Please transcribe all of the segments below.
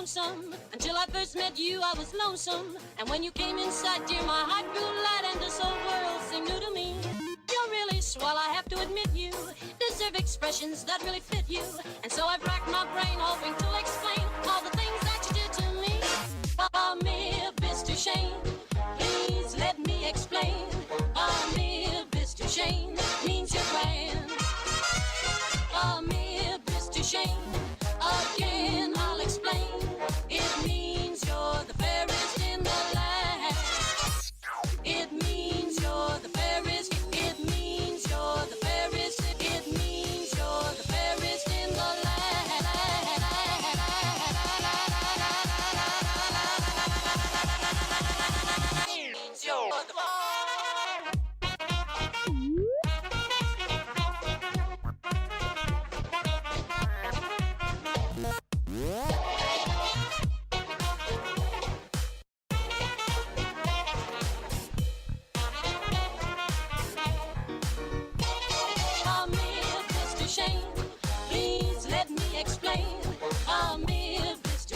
lonesome. Until I first met you, I was lonesome. And when you came inside, dear, my heart grew light and this whole world seemed new to me. You're really swell, I have to admit you deserve expressions that really fit you. And so I've racked my brain hoping to explain all the things that you did to me. Amir Mr. Shane, please let me explain. Amir Mr. Shane means you're grand. Amir Mr. Shane, again I'll explain. It means you're the fairest in the land. It means you're the fairest. It means you're the fairest. It means you're the fairest in the land. It means you're the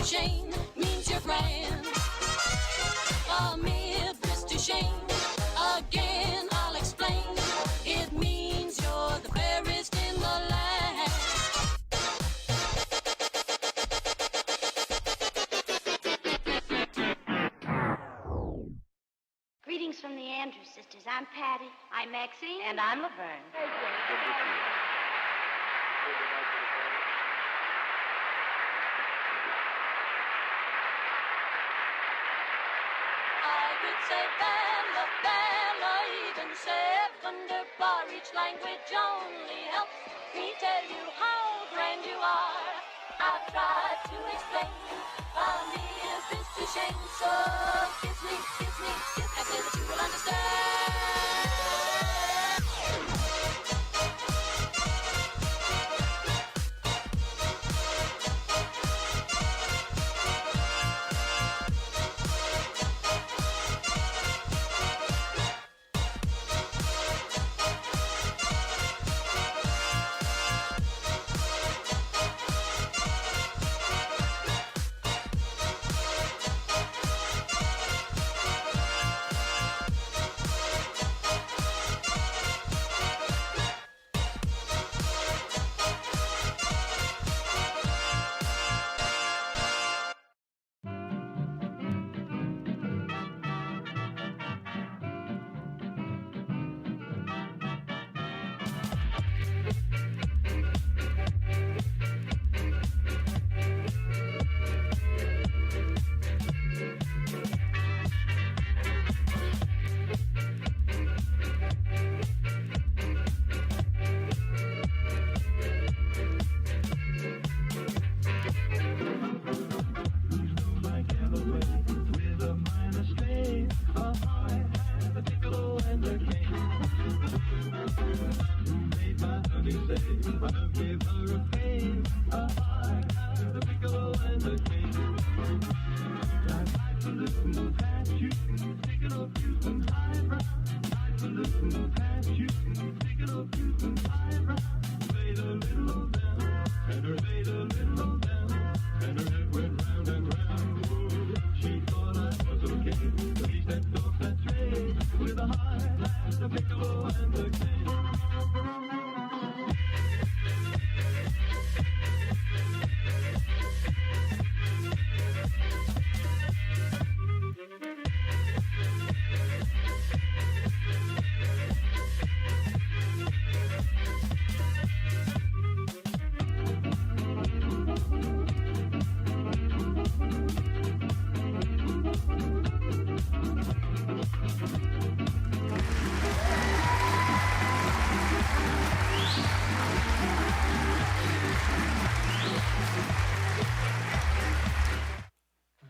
Shane means you're grand. Amir Mr. Shane, again I'll explain. It means you're the fairest in the land. Greetings from the Andrews sisters. I'm Patty. I'm Maxine. And I'm Laverne. Say Bella, Bella, even Sevender bar. Each language only helps me tell you how grand you are. I've tried to explain. Amir Mr. Shane, so kiss me, kiss me, kiss me. I say that you will understand.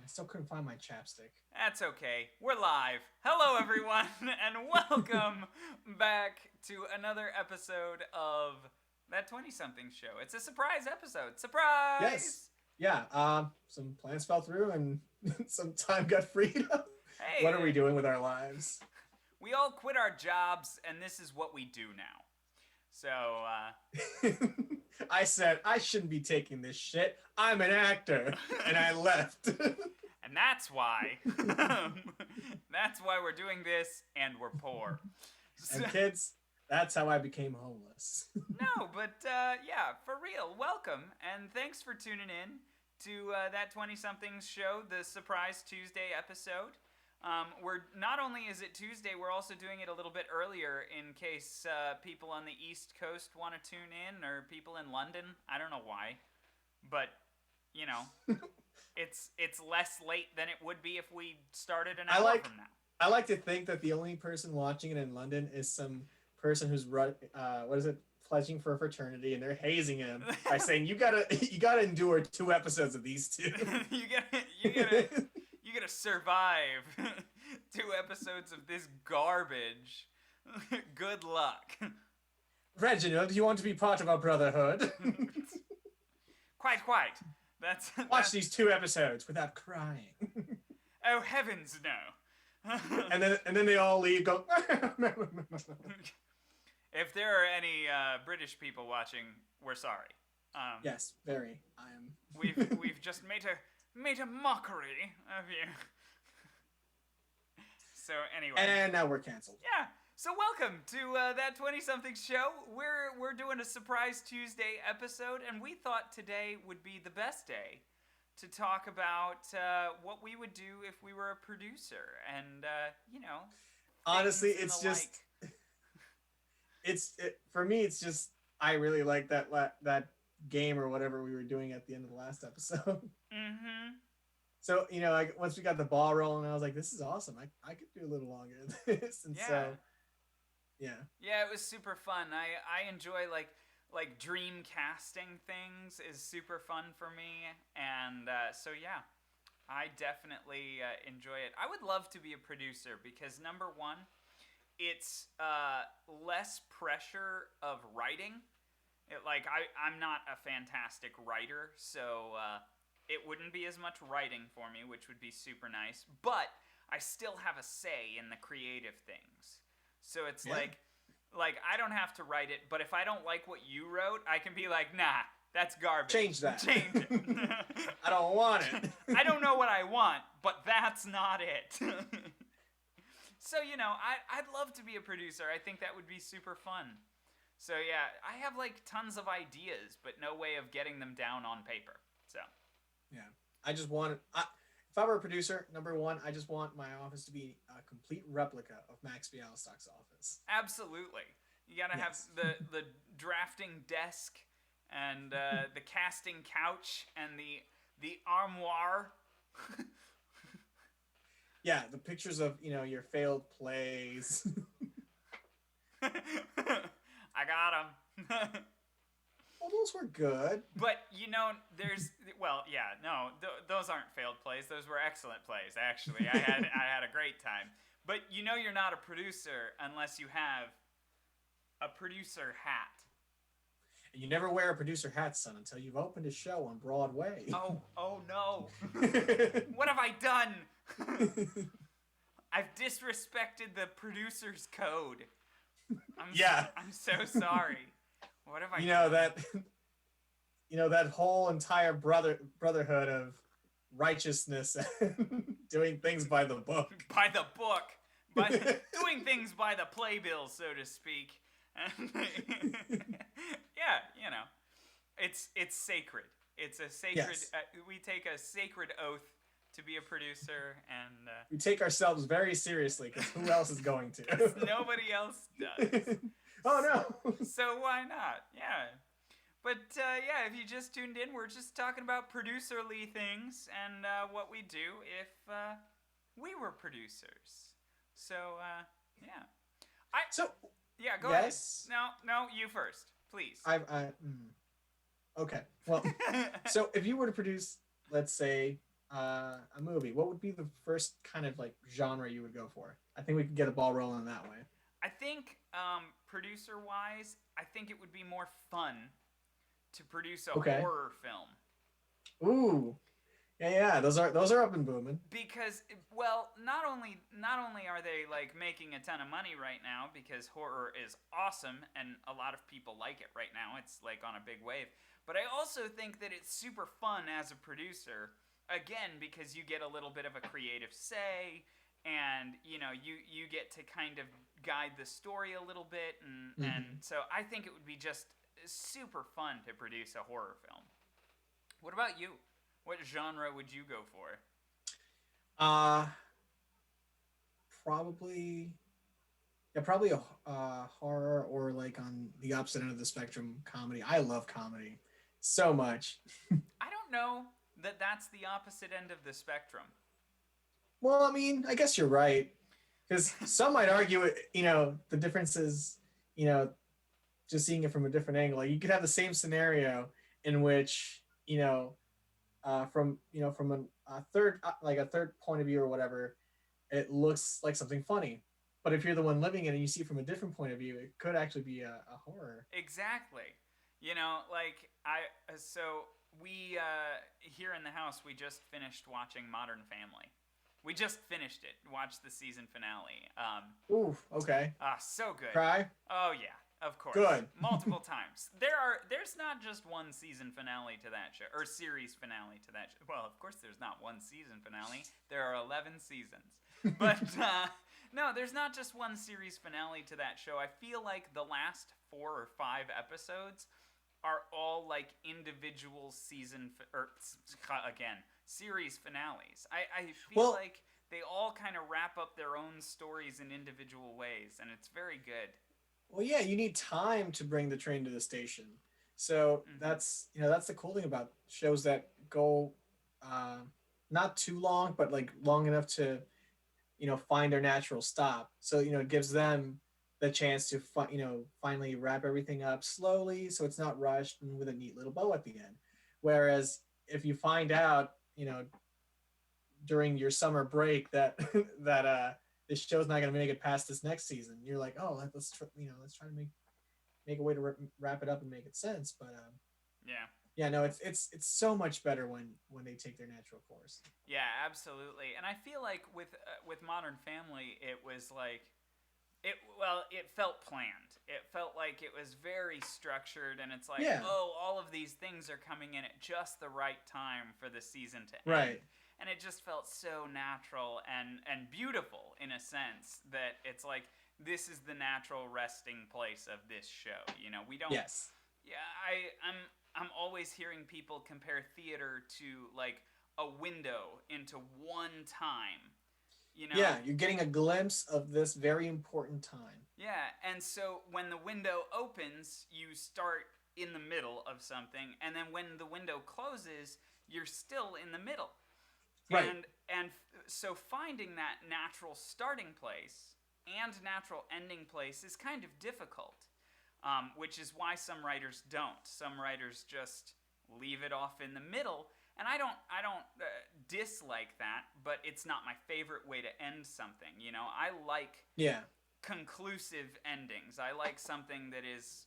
Still couldn't find my chapstick. That's okay. We're live. Hello, everyone, and welcome back to another episode of That 20-Something Show. It's a surprise episode. Surprise! Yes. Yeah, some plans fell through and some time got freed up. Hey, what are we doing with our lives? We all quit our jobs, and this is what we do now. So, I said, I shouldn't be taking this shit. I'm an actor. And I left. and that's why. That's why we're doing this, and we're poor. And kids, that's how I became homeless. No, but yeah, for real, welcome, and thanks for tuning in to That 20-Somethings Show, the Surprise Tuesday episode. We're not only is it Tuesday, we're also doing it a little bit earlier in case people on the East Coast want to tune in, or people in London. I don't know why, but you know, it's less late than it would be if we started an hour from now. I like to think that the only person watching it in London is some person who's pledging for a fraternity, and they're hazing him by saying, you gotta endure 2 episodes of these two. you gotta survive 2 episodes of this garbage. Good luck. Reginald, you want to be part of our brotherhood? Quite. Watch these 2 episodes without crying. Oh heavens, no. and then they all leave. Go. If there are any British people watching, we're sorry. Yes, very. I am. We've just made a mockery of you. So anyway. And now we're canceled. Yeah. So welcome to That 20-Something Show. We're doing a surprise Tuesday episode, and we thought today would be the best day to talk about what we would do if we were a producer, and you know. Honestly, it's just. For me. It's just I really like that game or whatever we were doing at the end of the last episode. Mm-hmm. So like once we got the ball rolling, I was like, "This is awesome! I could do a little longer than this." And so, yeah. Yeah, it was super fun. I enjoy like dream casting things is super fun for me, and so yeah, I definitely enjoy it. I would love to be a producer because number one, it's less pressure of writing. I'm not a fantastic writer, so it wouldn't be as much writing for me, which would be super nice. But I still have a say in the creative things. So it's like I don't have to write it, but if I don't like what you wrote, I can be like, nah, that's garbage. Change that. Change it. I don't want it. I don't know what I want, but that's not it. So, I'd love to be a producer. I think that would be super fun. So, yeah, I have, tons of ideas, but no way of getting them down on paper. So. Yeah. I just want if I were a producer, number one, I just want my office to be a complete replica of Max Bialystok's office. Absolutely. You gotta have the drafting desk and the casting couch and the armoire. Yeah, the pictures of, your failed plays. I got them. Well, those were good. But, those aren't failed plays. Those were excellent plays, actually. I had a great time. But you're not a producer unless you have a producer hat. And you never wear a producer hat, son, until you've opened a show on Broadway. Oh no. What have I done? I've disrespected the producer's code. I'm so sorry. What have I done? That whole entire brotherhood of righteousness and doing things by the book. By the book. Doing things by the playbill, so to speak. Yeah, it's sacred. It's a sacred. Yes. We take a sacred oath to be a producer, and we take ourselves very seriously because who else is going to? Nobody else does. Oh no. So why not? Yeah. But if you just tuned in, we're just talking about producerly things and what we do if we were producers. So yeah. Go ahead. No, you first, please. Okay. Well, so if you were to produce, let's say, a movie, what would be the first kind of genre you would go for? I think we could get a ball rolling that way. I think producer-wise, I think it would be more fun to produce a horror film. Ooh. Yeah. Those are up and booming. Because, well, not only are they like making a ton of money right now because horror is awesome and a lot of people like it right now. It's like on a big wave. But I also think that it's super fun as a producer, again, because you get a little bit of a creative say, and you get to kind of guide the story a little bit, and Hmm. so I think it would be just super fun to produce a horror film. What about you? What genre would you go for? Uh, probably yeah, probably a horror or like on the opposite end of the spectrum, comedy. I love comedy so much. I don't know that that's the opposite end of the spectrum. Well, I mean, I guess you're right because some might argue it. The difference is, you know, just seeing it from a different angle. Like you could have the same scenario in which from a third like a third point of view or whatever, it looks like something funny. But if you're the one living it and you see it from a different point of view, it could actually be a horror. Exactly. Like so we here in the house we just finished watching Modern Family. We just finished it. Watched the season finale. Ooh, okay. So good. Cry? Oh yeah, of course. Good. Multiple times. There's not just one season finale to that show or series finale to that show. Well, of course there's not one season finale. There are 11 seasons. But no, there's not just one series finale to that show. I feel like the last 4 or 5 episodes are all like individual again, series finales. I feel Well, like they all kind of wrap up their own stories in individual ways, and it's very good. well, yeah, you need time to bring the train to the station. So Hmm. that's the cool thing about shows that go uh, not too long, but like long enough to find their natural stop. So it gives them the chance to finally wrap everything up slowly, so it's not rushed and with a neat little bow at the end. Whereas if you find out during your summer break that that this show's not going to make it past this next season, you're like, oh, let's try to make a way to wrap it up and make it sense. But Yeah. yeah, no, it's so much better when they take their natural course. Yeah, absolutely. And I feel like with Modern Family, it was like it felt planned. It felt like it was very structured, and it's like, Yeah, oh, all of these things are coming in at just the right time for the season to end. right. And it just felt so natural and beautiful in a sense that it's like this is the natural resting place of this show. We don't. Yes. Yeah, I'm always hearing people compare theater to like a window into one time. You know, Yeah, you're getting a glimpse of this very important time. Yeah, and so when the window opens, you start in the middle of something, and then when the window closes, you're still in the middle. Right. So finding that natural starting place and natural ending place is kind of difficult, which is why some writers don't. Some writers just leave it off in the middle, and I don't dislike that, but it's not my favorite way to end something. I like Yeah. conclusive endings. I like something that is,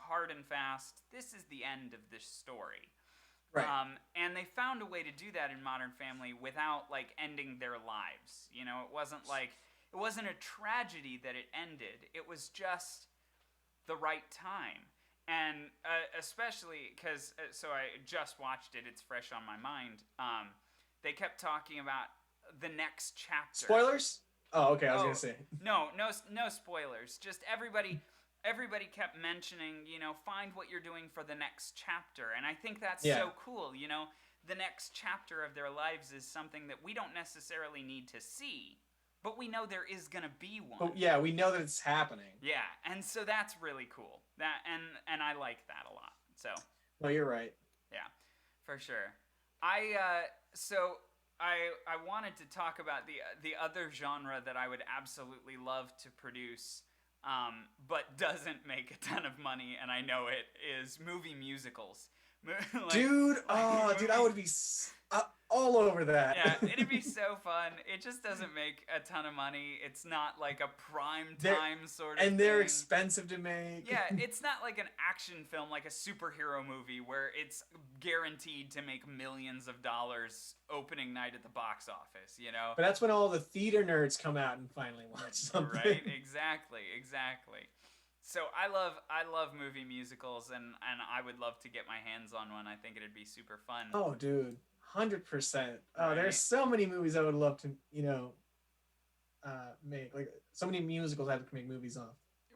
hard and fast. This is the end of this story. Right. And they found a way to do that in Modern Family without like ending their lives. It wasn't a tragedy that it ended. It was just the right time. And especially because, so I just watched it. It's fresh on my mind. They kept talking about the next chapter. Spoilers? Oh, okay. I was gonna Oh say. no spoilers. Just everybody kept mentioning, find what you're doing for the next chapter, and I think that's Yeah. so cool. The next chapter of their lives is something that we don't necessarily need to see, but we know there is gonna be one. But yeah, we know that it's happening. Yeah, and so that's really cool. And I like that a lot. So No, you're right. yeah, for sure. I so I wanted to talk about the other genre that I would absolutely love to produce, but doesn't make a ton of money, and I know it is movie musicals. Like, dude, oh, dude, I movies- would be all over that. Yeah, it'd be so fun. It just doesn't make a ton of money. It's not like a prime time sort of and they're thing. expensive to make. Yeah, it's not like an action film, like a superhero movie where it's guaranteed to make millions of dollars opening night at the box office, you know? But that's when all the theater nerds come out and finally watch something. Right? Exactly. So I love movie musicals, and I would love to get my hands on one. I think it'd be super fun. Oh, dude, 100%. Oh, Right. there's so many movies I would love to, make. Like so many musicals I have to make movies of.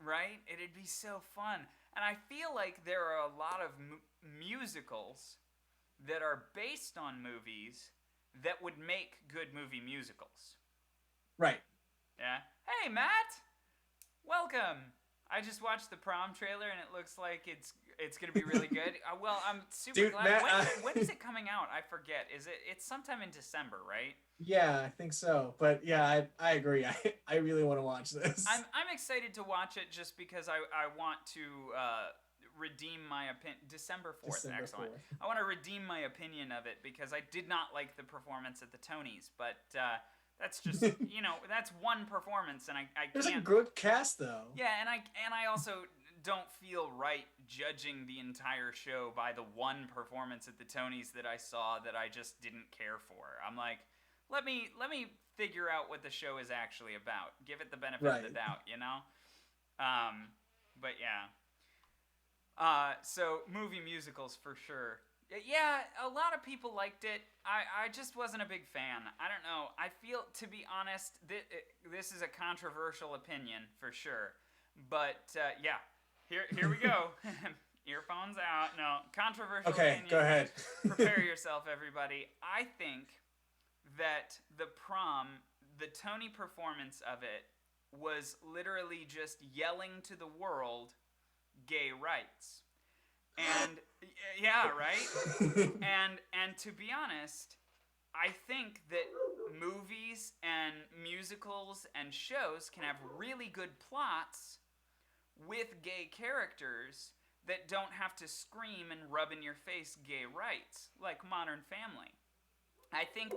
Right? It'd be so fun. And I feel like there are a lot of musicals that are based on movies that would make good movie musicals. Right. Yeah. Hey, Matt! Welcome! I just watched the Prom trailer and it looks like it's gonna be really good. Well, I'm super Dude, glad. Matt, When is it coming out? I forget. It's sometime in December, right? Yeah, I think so. But yeah, I agree. I really want to watch this. I'm excited to watch it just because I want to redeem my opinion. December 4th, excellent. 4th. I want to redeem my opinion of it because I did not like the performance at the Tonys, but that's just that's one performance, and I There's can't. a good cast though. Yeah, and I also don't feel right judging the entire show by the one performance at the Tonys that I saw that I just didn't care for. I'm like, let me figure out what the show is actually about. Give it the benefit of the doubt, you know? But yeah. So movie musicals for sure. Yeah, a lot of people liked it. I just wasn't a big fan. I don't know. I feel, to be honest, this is a controversial opinion for sure. But yeah, here we go. Earphones out. No, controversial opinion. Okay, go ahead. Prepare yourself, everybody. I think that the Prom, the Tony performance of it, was literally just yelling to the world, gay rights. And yeah, right? And to be honest, I think that movies and musicals and shows can have really good plots with gay characters that don't have to scream and rub in your face gay rights, like Modern Family. I think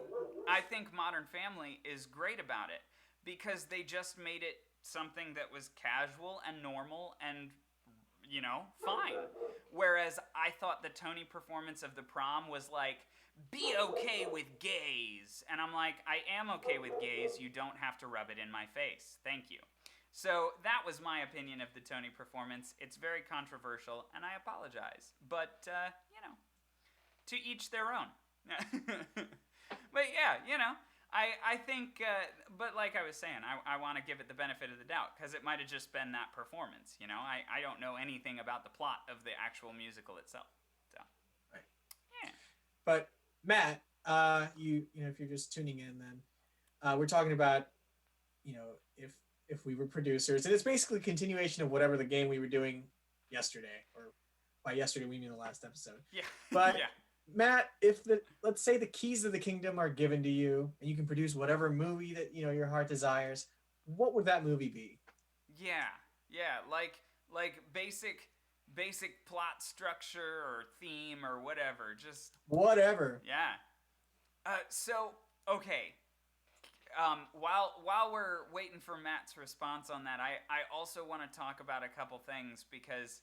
Modern Family is great about it because they just made it something that was casual and normal and, fine. Whereas I thought the Tony performance of the Prom was like, be okay with gays. And I'm like, I am okay with gays. You don't have to rub it in my face. Thank you. So that was my opinion of the Tony performance. It's very controversial, and I apologize. But, to each their own. But yeah, I think, but like I was saying, I want to give it the benefit of the doubt because it might have just been that performance. I don't know anything about the plot of the actual musical itself. So, Right. yeah. But Matt, if you're just tuning in, then we're talking about, if we were producers, and it's basically a continuation of whatever the game we were doing yesterday, or by yesterday we mean the last episode. Yeah. But yeah. Matt, let's say the keys of the kingdom are given to you, and you can produce whatever movie that your heart desires, what would that movie be? Yeah, like basic plot structure or theme or whatever, just Whatever. yeah. So okay. While we're waiting for Matt's response on that, I also want to talk about a couple things because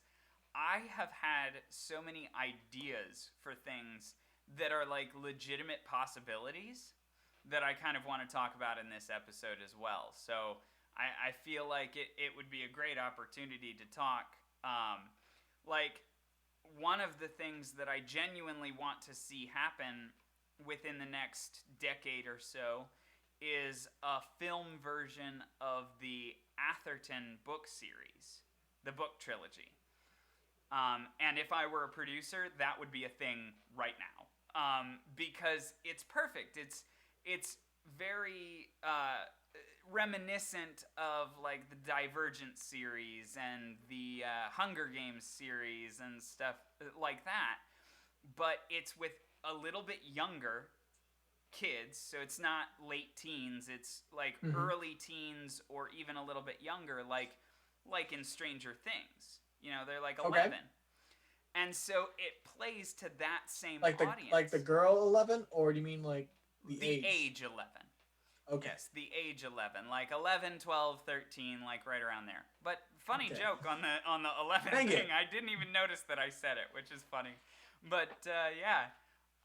I have had so many ideas for things that are like legitimate possibilities that I kind of want to talk about in this episode as well. So I feel like it would be a great opportunity to talk. Like one of the things that I genuinely want to see happen within the next decade or so is a film version of the Atherton book series, the book trilogy. And if I were a producer, that would be a thing right now, because it's perfect. It's very reminiscent of like the Divergent series and the Hunger Games series and stuff like that, but it's with a little bit younger kids, so it's not late teens, it's like early teens or even a little bit younger, like in Stranger Things. They're like 11. Okay. And so it plays to that same Like the audience. girl 11, or do you mean like the age 11. Okay. Yes, the age 11, like 11, 12, 13, like right around there. But funny Okay. joke on the 11 Dang thing. it. I didn't even notice that I said it, which is funny. But yeah.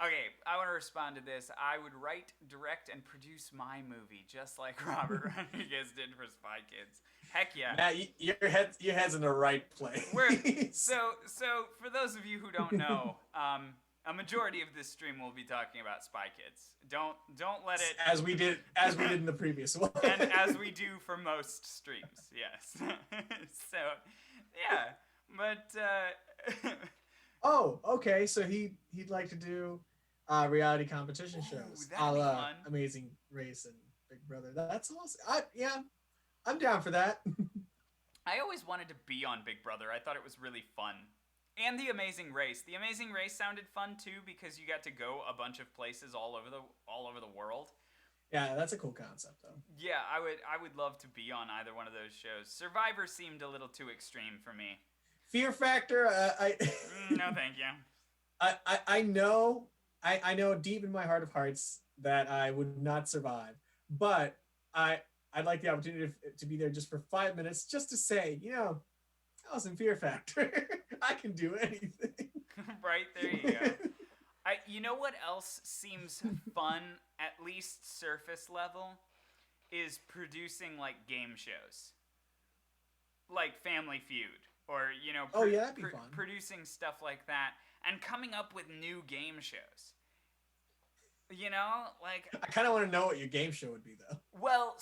Okay, I want to respond to this. I would write, direct, and produce my movie just like Robert Rodriguez did for Spy Kids. Heck yeah. Matt, your head's in the right place. So for those of you who don't know, a majority of this stream will be talking about Spy Kids. Don't let it as we did in the previous one. and as we do for most streams, yes. So yeah, but Oh, okay. So he'd like to do reality competition shows, that'd be fun. Amazing Race and Big Brother. That's awesome. I'm down for that. I always wanted to be on Big Brother. I thought it was really fun. And The Amazing Race. The Amazing Race sounded fun too because you got to go a bunch of places all over the world. Yeah, that's a cool concept though. Yeah, I would love to be on either one of those shows. Survivor seemed a little too extreme for me. Fear Factor, no, thank you. I know deep in my heart of hearts that I would not survive, but I'd like the opportunity to be there just for 5 minutes, just to say, I was in Fear Factor. I can do anything. Right, there you go. You know what else seems fun, at least surface level, is producing like game shows, like Family Feud, or that'd be fun. Producing stuff like that, and coming up with new game shows. I kind of want to know what your game show would be, though. Well,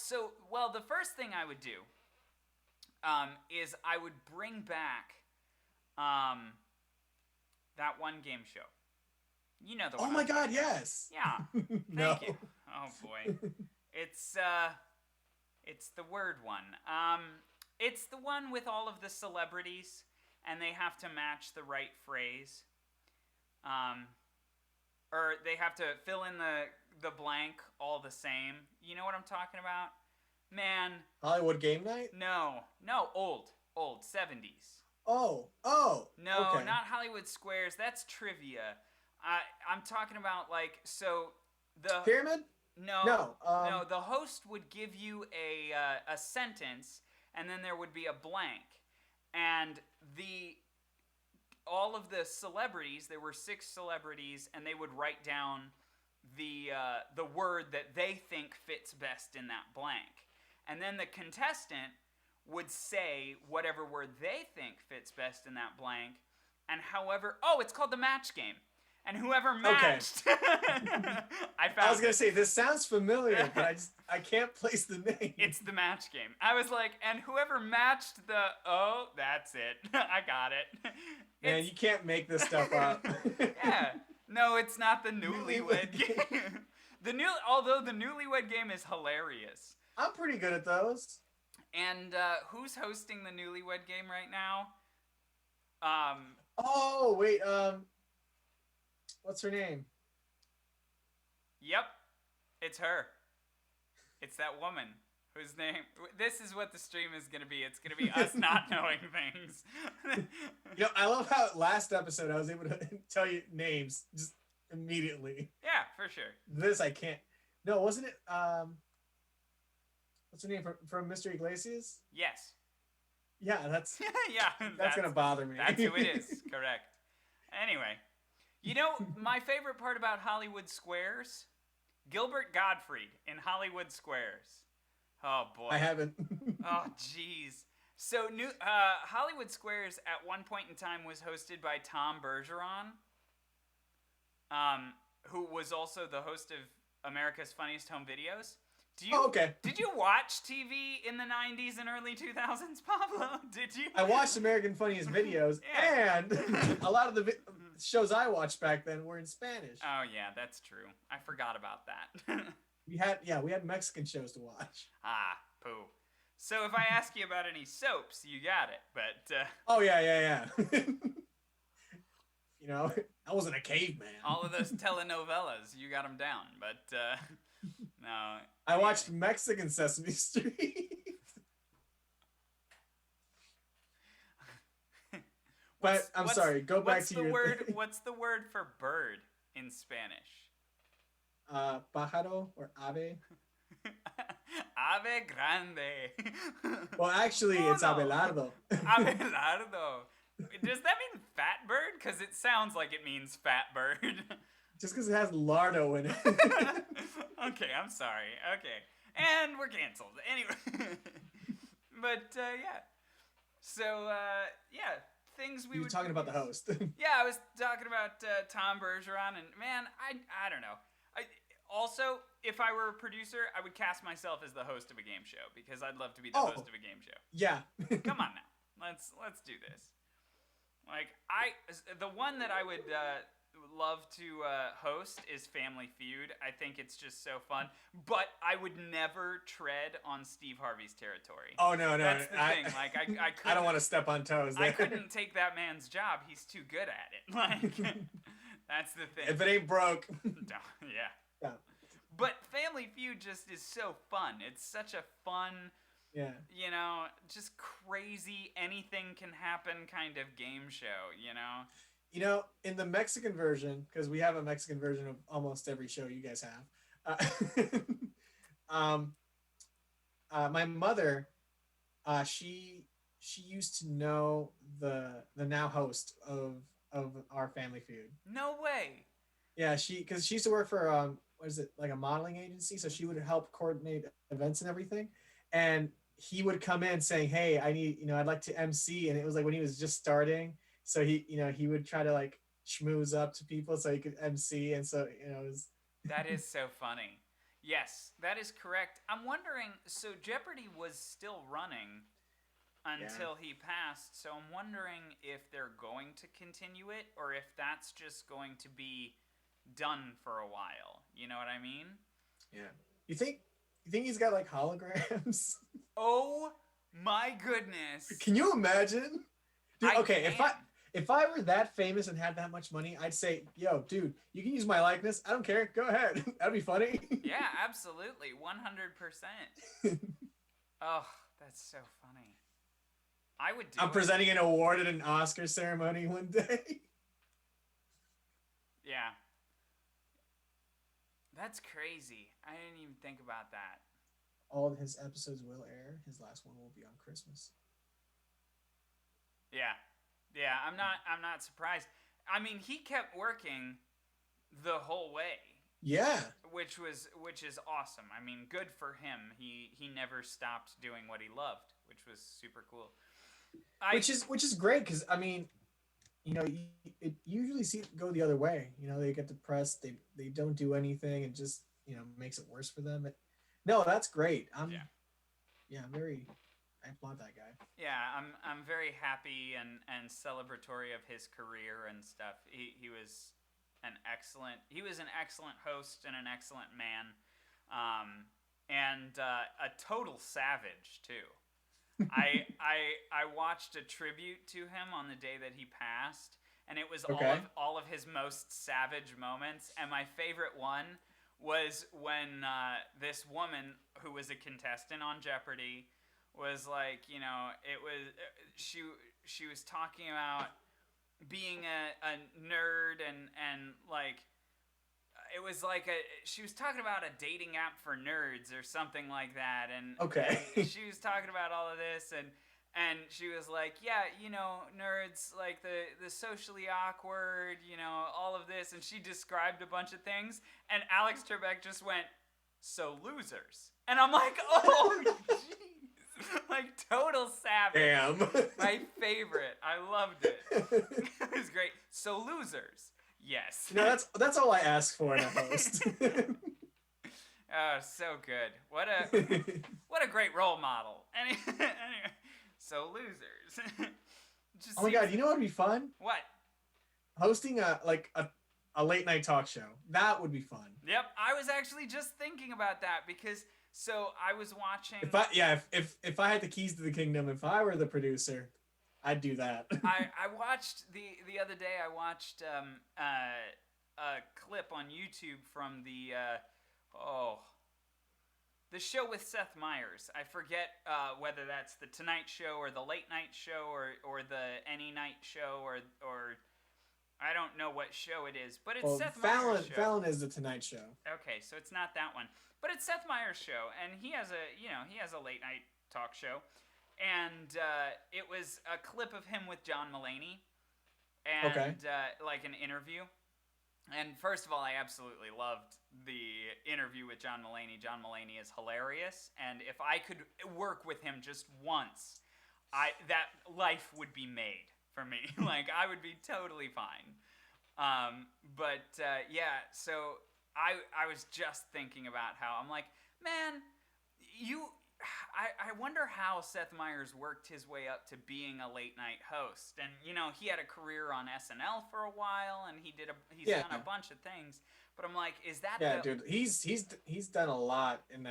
the first thing I would do is I would bring back that one game show. You know the one. Oh my God, yes. Yeah. Thank you. Oh boy. It's the word one. It's the one with all of the celebrities and they have to match the right phrase. Or they have to fill in the blank all the same. You know what I'm talking about? Man. Hollywood Game Night? No, old 70s. Oh. No, okay. Not Hollywood Squares. That's trivia. I'm talking about the Pyramid? No. The host would give you a sentence, and then there would be a blank, and all of the celebrities. There were 6 celebrities, and they would write down the word that they think fits best in that blank, and then the contestant would say whatever word they think fits best in that blank, and it's called the match game. And whoever matched, Okay. I was gonna say this sounds familiar, but I can't place the name. It's the match game. I was like, and whoever matched that's it. I got it. Man, you can't make this stuff up. Yeah. No, it's not the Newlywed Game. Although the Newlywed Game is hilarious. I'm pretty good at those. And who's hosting the Newlywed Game right now? Oh wait. What's her name? Yep, it's her. It's that woman whose name. This is what the stream is gonna be. It's gonna be us not knowing things. I love how last episode I was able to tell you names just immediately. Yeah, for sure. This I can't. No, wasn't it? What's her name from Mr. Iglesias? Yes. Yeah, that's yeah. That's gonna bother me. That's who it is. Correct. Anyway. My favorite part about Hollywood Squares? Gilbert Gottfried in Hollywood Squares. Oh, boy. I haven't. Oh, jeez. So, Hollywood Squares at one point in time was hosted by Tom Bergeron, who was also the host of America's Funniest Home Videos. Okay. Did you watch TV in the 90s and early 2000s, Pablo? Did you? I watched American Funniest Videos, Yeah. and a lot of the shows I watched back then were in Spanish. Oh yeah, that's true. I forgot about that. We had Mexican shows to watch. Ah, poo. So if I ask you about any soaps, you got it. But oh yeah. I wasn't a caveman. all of those telenovelas, you got them down. But no. I watched Mexican Sesame Street. But I'm sorry. Go back to your word. What's the word for bird in Spanish? Pájaro or ave. Ave grande. Well, actually, Oh, it's no. Abelardo. Abelardo. Does that mean fat bird? Because it sounds like it means fat bird. Just because it has lardo in it. Okay, I'm sorry. Okay. And we're canceled. Anyway. But, yeah. So, yeah. Things we You were would talking about the produce. host. Yeah, I was talking about Tom Bergeron, and man, I don't know. Also, if I were a producer, I would cast myself as the host of a game show because I'd love to be the host of a game show. Yeah. Come on now, let's do this. Like the one that I would love to host is Family Feud. I think it's just so fun, but I would never tread on Steve Harvey's territory. Oh no. That's the thing. Like I I don't want to step on toes. There. I couldn't take that man's job. He's too good at it. Like that's the thing. If it ain't broke. Yeah. Yeah. But Family Feud just is so fun. It's such a fun, Yeah. you know, just crazy, anything can happen kind of game show, you know? You know, in the Mexican version, because we have a Mexican version of almost every show you guys have. My mother, she used to know the now host of our Family Feud. No way. Yeah, because she used to work for what is it, like a modeling agency, so she would help coordinate events and everything. And he would come in saying, "Hey, I'd like to MC," and it was like when he was just starting, so he would try to like schmooze up to people so he could MC, and so it was. That is so funny. Yes, that is correct. I'm wondering, so Jeopardy was still running until he passed, so I'm wondering if they're going to continue it or if that's just going to be done for a while. You know what I mean? Yeah. You think he's got like holograms? Oh my goodness. Can you imagine? Dude, okay, can. if I were that famous and had that much money, I'd say, "Yo, dude, you can use my likeness. I don't care. Go ahead." That'd be funny. Yeah, absolutely. 100%. Oh, that's so funny. I would do I'm it. presenting an award at an Oscar ceremony one day. Yeah. That's crazy. I didn't even think about that. All of his episodes will air. His last one will be on Christmas. Yeah. Yeah, I'm not surprised. I mean, he kept working the whole way. Yeah. Which is awesome. I mean, good for him. He never stopped doing what he loved, which was super cool. Which is great because I mean, it usually see it go the other way. They get depressed, they don't do anything, and just makes it worse for them. No, that's great. I'm I applaud that guy. Yeah, I'm very happy and celebratory of his career and stuff. He was an excellent host and an excellent man, and a total savage too. I watched a tribute to him on the day that he passed, and it was all of his most savage moments. And my favorite one was when this woman who was a contestant on Jeopardy was like, she was talking about being a nerd and like it was like she was talking about a dating app for nerds or something like that, and and she was talking about all of this and she was like, yeah, nerds, like the socially awkward, all of this, and she described a bunch of things, and Alex Trebek just went, so losers, and I'm like, oh jeez, like total savage. Damn. My favorite. I loved it. It was great. So losers. Yes. That's all I ask for in a host. Oh, so good. What a great role model. Anyway, so losers. Oh my god, you know what would be fun? What? Hosting a late night talk show. That would be fun. Yep, I was actually just thinking about that because so I was watching. If I had the keys to the kingdom, if I were the producer, I'd do that. I watched the other day. I watched a clip on YouTube from the the show with Seth Meyers. I forget whether that's the Tonight Show or the Late Night Show or the Any Night Show or I don't know what show it is, but it's Seth Meyers' show. Fallon is the Tonight Show. Okay, so it's not that one, but it's Seth Meyers' show, and he has a late night talk show, and it was a clip of him with John Mulaney, and like an interview. And first of all, I absolutely loved the interview with John Mulaney. John Mulaney is hilarious, and if I could work with him just once, that life would be made for me. Like, I would be totally fine. So I was just thinking about how I'm like, man, I wonder how Seth Meyers worked his way up to being a late night host. And, he had a career on SNL for a while, and he's done a bunch of things. But I'm like, is that dude, he's done a lot in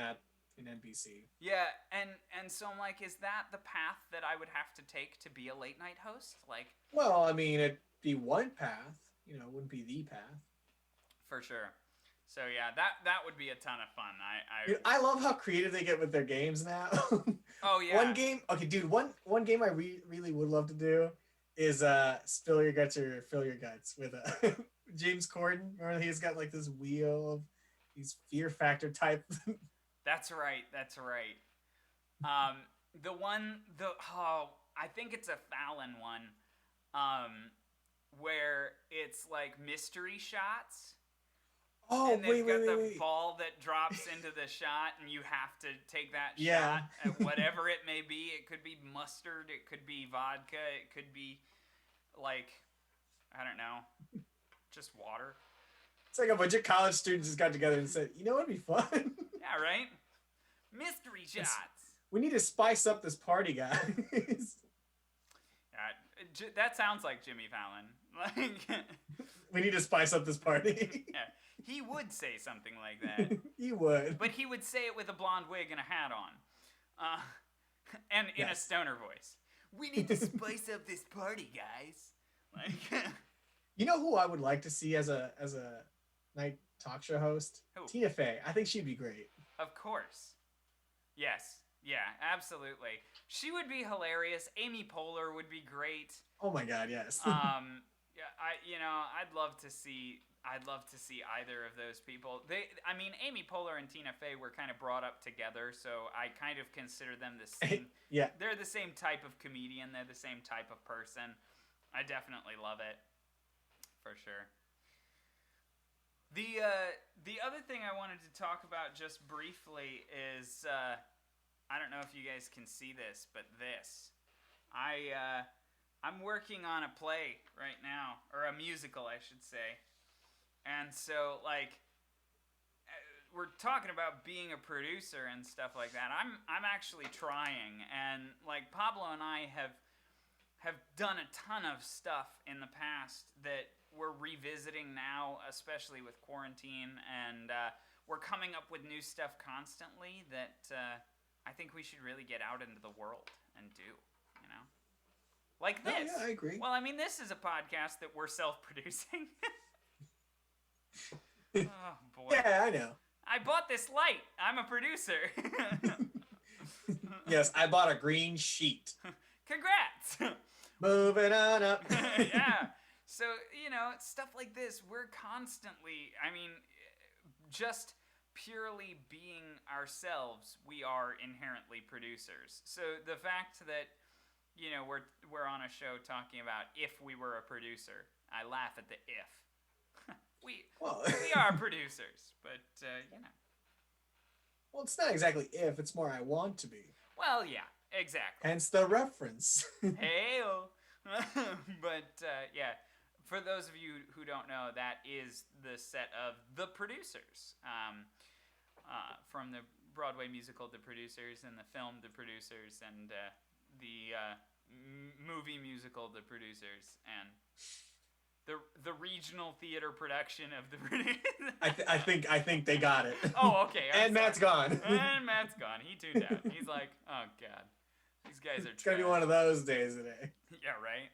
NBC. Yeah, and so I'm like, is that the path that I would have to take to be a late night host? Like, well, I mean, it'd be one path. It wouldn't be the path. For sure. So yeah, that would be a ton of fun. I love how creative they get with their games now. Oh yeah. One game, okay, dude. One game I really would love to do is spill your guts or fill your guts with James Corden. Remember, he's got like this wheel of these Fear Factor type. That's right. I think it's a Fallon one, where it's like mystery shots. Oh, and they've got the ball that drops into the shot, and you have to take that shot, at whatever it may be. It could be mustard, it could be vodka, it could be, like, I don't know, just water. It's like a bunch of college students just got together and said, it'd be fun. Yeah, right? Mystery shots. We need to spice up this party, guys. That sounds like Jimmy Fallon. Like, we need to spice up this party. Yeah. He would say something like that. He would. But he would say it with a blonde wig and a hat on. And in a stoner voice. We need to spice up this party, guys. Like, you know who I would like to see as a night talk show host? Who? Tina Fey. I think she'd be great. Of course. Yes. Yeah, absolutely. She would be hilarious. Amy Poehler would be great. Oh my God, yes. I'd love to see either of those people. Amy Poehler and Tina Fey were kind of brought up together, so I kind of consider them the same. Yeah. They're the same type of comedian. They're the same type of person. I definitely love it, for sure. The other thing I wanted to talk about just briefly is, I don't know if you guys can see this, but this. I'm working on a play right now, or a musical, I should say. And so, like, we're talking about being a producer and stuff like that. I'm actually trying, and like Pablo and I have done a ton of stuff in the past that we're revisiting now, especially with quarantine, and we're coming up with new stuff constantly that I think we should really get out into the world and do, Like this. Oh, yeah, I agree. Well, this is a podcast that we're self-producing. Oh, boy. Yeah, I know. I bought this light. I'm a producer. Yes, I bought a green sheet. Congrats. Moving on up. Yeah. So, stuff like this, we're constantly, just purely being ourselves, we are inherently producers. So the fact that, we're on a show talking about if we were a producer, I laugh at the if. We are producers, but, Well, it's not exactly if, it's more I want to be. Well, yeah, exactly. Hence the reference. Hey-o. But, yeah, for those of you who don't know, that is the set of The Producers. From the Broadway musical The Producers and the film The Producers and the movie musical The Producers and the regional theater production of The Producers. I think they got it. Oh, okay. And Matt's gone. And Matt's gone. He tuned out. He's like, oh, God. These guys are It's going to be one of those days today. Yeah, right?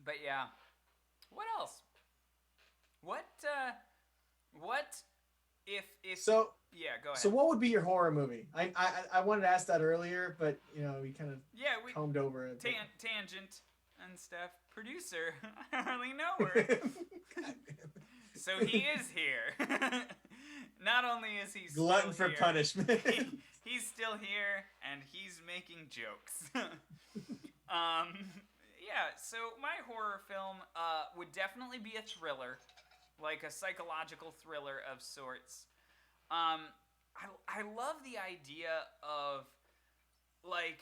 But yeah. What else? What if So yeah, go ahead. so what would be your horror movie? I wanted to ask that earlier, but we kind of Yeah, we combed over it. tangent and stuff. Producer, I hardly know her. So he is here. Not only is he Glutton still for here, punishment. he's still here and he's making jokes. Yeah, so my horror film would definitely be a thriller, like a psychological thriller of sorts. I love the idea of like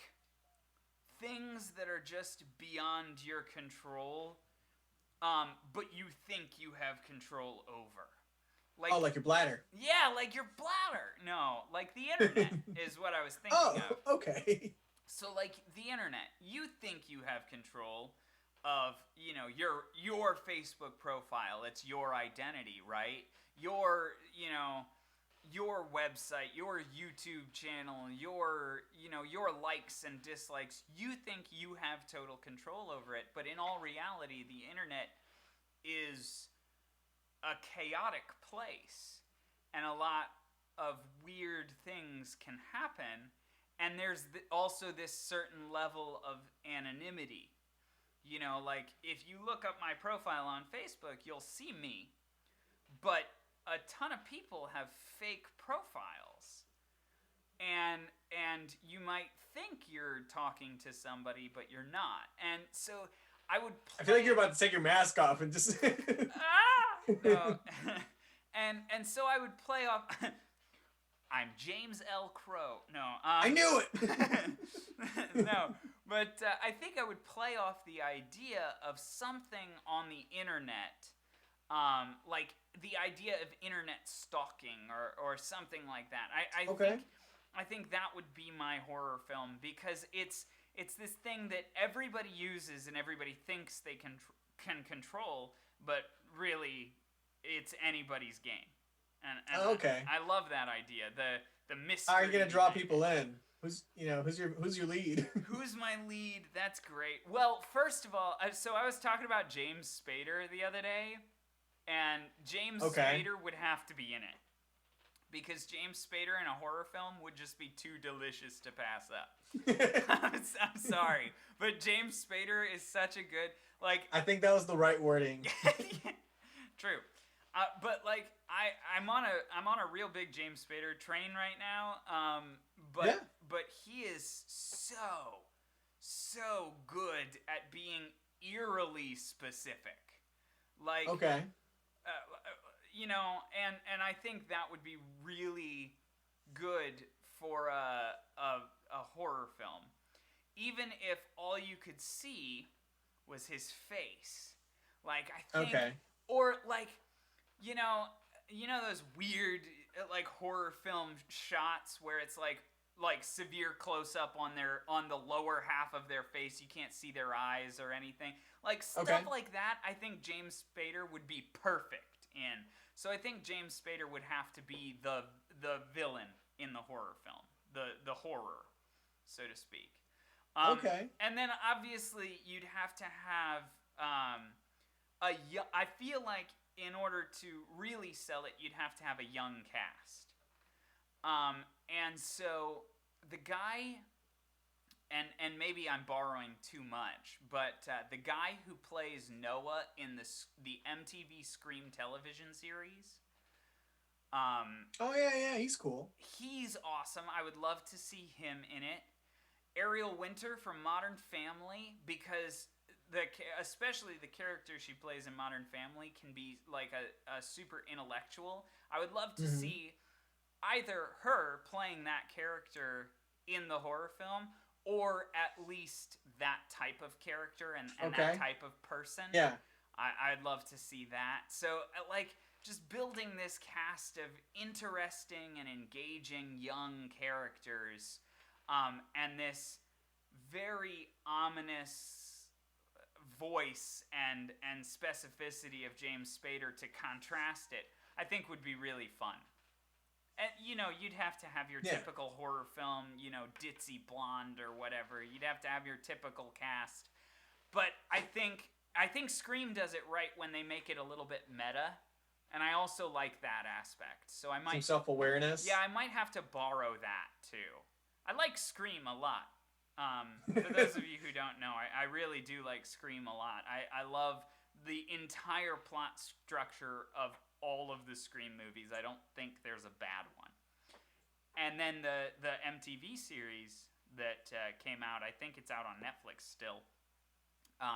things that are just beyond your control, but you think you have control over. Like, Oh, like your bladder. yeah, like your bladder. No, like the internet is what I was thinking of. Oh, okay. So like the internet, you think you have control of, your Facebook profile. It's your identity, right? Your website, your YouTube channel, your likes and dislikes. You think you have total control over it, but in all reality, the internet is a chaotic place, and a lot of weird things can happen, and there's also this certain level of anonymity. Like if you look up my profile on Facebook, you'll see me, but a ton of people have fake profiles, and you might think you're talking to somebody, but you're not. And so I would I feel like you're about to take your mask off and just. no. and so I would play off. I'm James L. Crow. No, I knew it. no, but I think I would play off the idea of something on the internet, like the idea of internet stalking or something like that. I think that would be my horror film, because it's this thing that everybody uses and everybody thinks they can control, but really it's anybody's game. And Okay. I love that idea. The mystery. How are you gonna draw people in? Who's your lead? Who's my lead? That's great. Well, first of all, so I was talking about James Spader the other day, and James Spader would have to be in it, because James Spader in a horror film would just be too delicious to pass up. I'm sorry, but James Spader is such a good, like. I think that was the right wording. True. But like I'm on a real big James Spader train right now. But he is so good at being eerily specific. Like, okay. And I think that would be really good for a horror film, even if all you could see was his face. Like, I think, or like. Those weird like horror film shots where it's like severe close up on the lower half of their face. You can't see their eyes or anything. Like stuff like that. I think James Spader would be perfect in. So I think James Spader would have to be the villain in the horror film, the horror, so to speak. And then obviously you'd have to have I feel like in order to really sell it, you'd have to have a young cast. And so the guy, and maybe I'm borrowing too much, but the guy who plays Noah in the MTV Scream television series. Oh yeah, he's cool. He's awesome. I would love to see him in it. Ariel Winter from Modern Family, because especially the character she plays in Modern Family can be like a super intellectual. I would love to see either her playing that character in the horror film, or at least that type of character and that type of person. Yeah. I'd love to see that. So, like, just building this cast of interesting and engaging young characters, and this very ominous voice and specificity of James Spader to contrast it, I think would be really fun. And, you'd have to have your typical horror film, ditzy blonde or whatever. You'd have to have your typical cast. But I think Scream does it right when they make it a little bit meta. and I also like that aspect. So I Some might, self-awareness. yeah, I might have to borrow that too. I like Scream a lot. For those of you who don't know, I really do like Scream a lot. I love the entire plot structure of all of the Scream movies. I don't think there's a bad one. And then the MTV series that came out, I think it's out on Netflix still.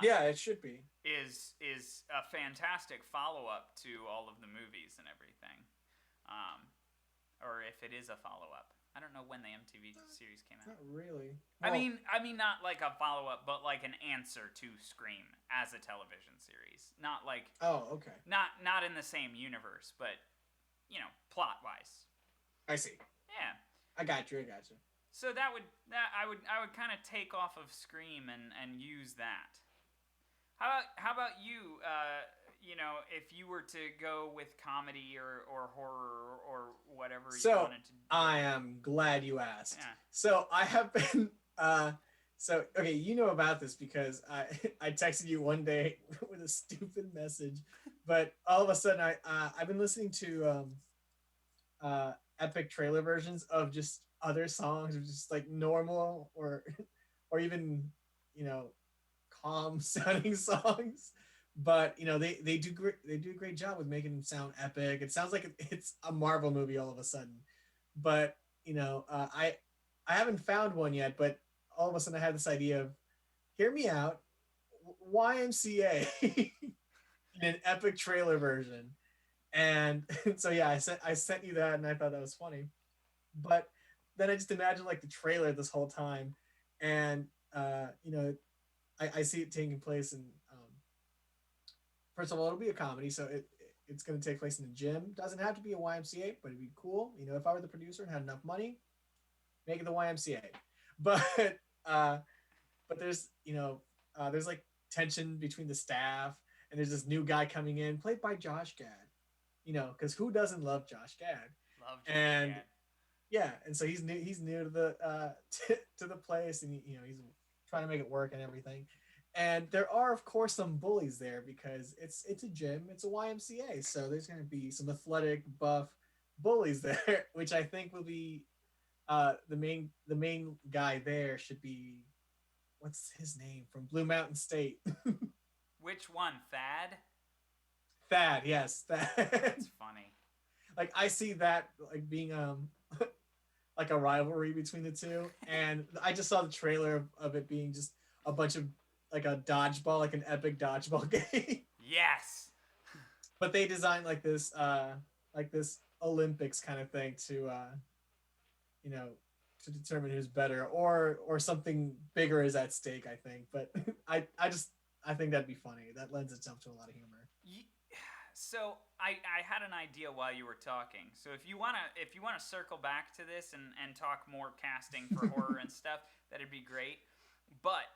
Yeah, it should be. Is a fantastic follow up to all of the movies and everything, or if it is a follow up. I don't know when the MTV series came out. Not really. I mean not like a follow up, but like an answer to Scream as a television series. Not like okay. Not in the same universe, but plot wise. I see. Yeah. I got you. So I would kind of take off of Scream and use that. How about you? If you were to go with comedy or horror or whatever you wanted to do. I am glad you asked. Yeah. So I have been okay, you know about this because I texted you one day with a stupid message, but all of a sudden I've been listening to epic trailer versions of just other songs, just like normal or even calm sounding songs, but they do a great job with making them sound epic. It sounds like it's a Marvel movie all of a sudden, but I haven't found one yet, but all of a sudden I had this idea of, hear me out, YMCA in an epic trailer version. And so yeah, I sent you that, and I thought that was funny. But then I just imagined like the trailer this whole time, and I see it taking place in. First of all, it'll be a comedy, so it's going to take place in a gym. Doesn't have to be a YMCA, but it'd be cool. If I were the producer and had enough money, make it the YMCA. But there's there's like tension between the staff, and there's this new guy coming in, played by Josh Gad. Because who doesn't love Josh Gad? Love Josh Gad. Yeah, and so he's new to the to the place, and he's trying to make it work and everything. And there are, of course, some bullies there because it's a gym, it's a YMCA, so there's going to be some athletic, buff bullies there, which I think will be the main guy there should be, what's his name, from Blue Mountain State. Which one, Thad? Thad, yes, Thad. That's funny. Like I see that like being like a rivalry between the two, and I just saw the trailer of it being just a bunch of like a dodgeball, like an epic dodgeball game. Yes. But they designed like this Olympics kind of thing to to determine who's better, or something bigger is at stake, I think. But I think that'd be funny. That lends itself to a lot of humor. So I had an idea while you were talking. So if you wanna circle back to this and talk more casting for horror and stuff, that'd be great. But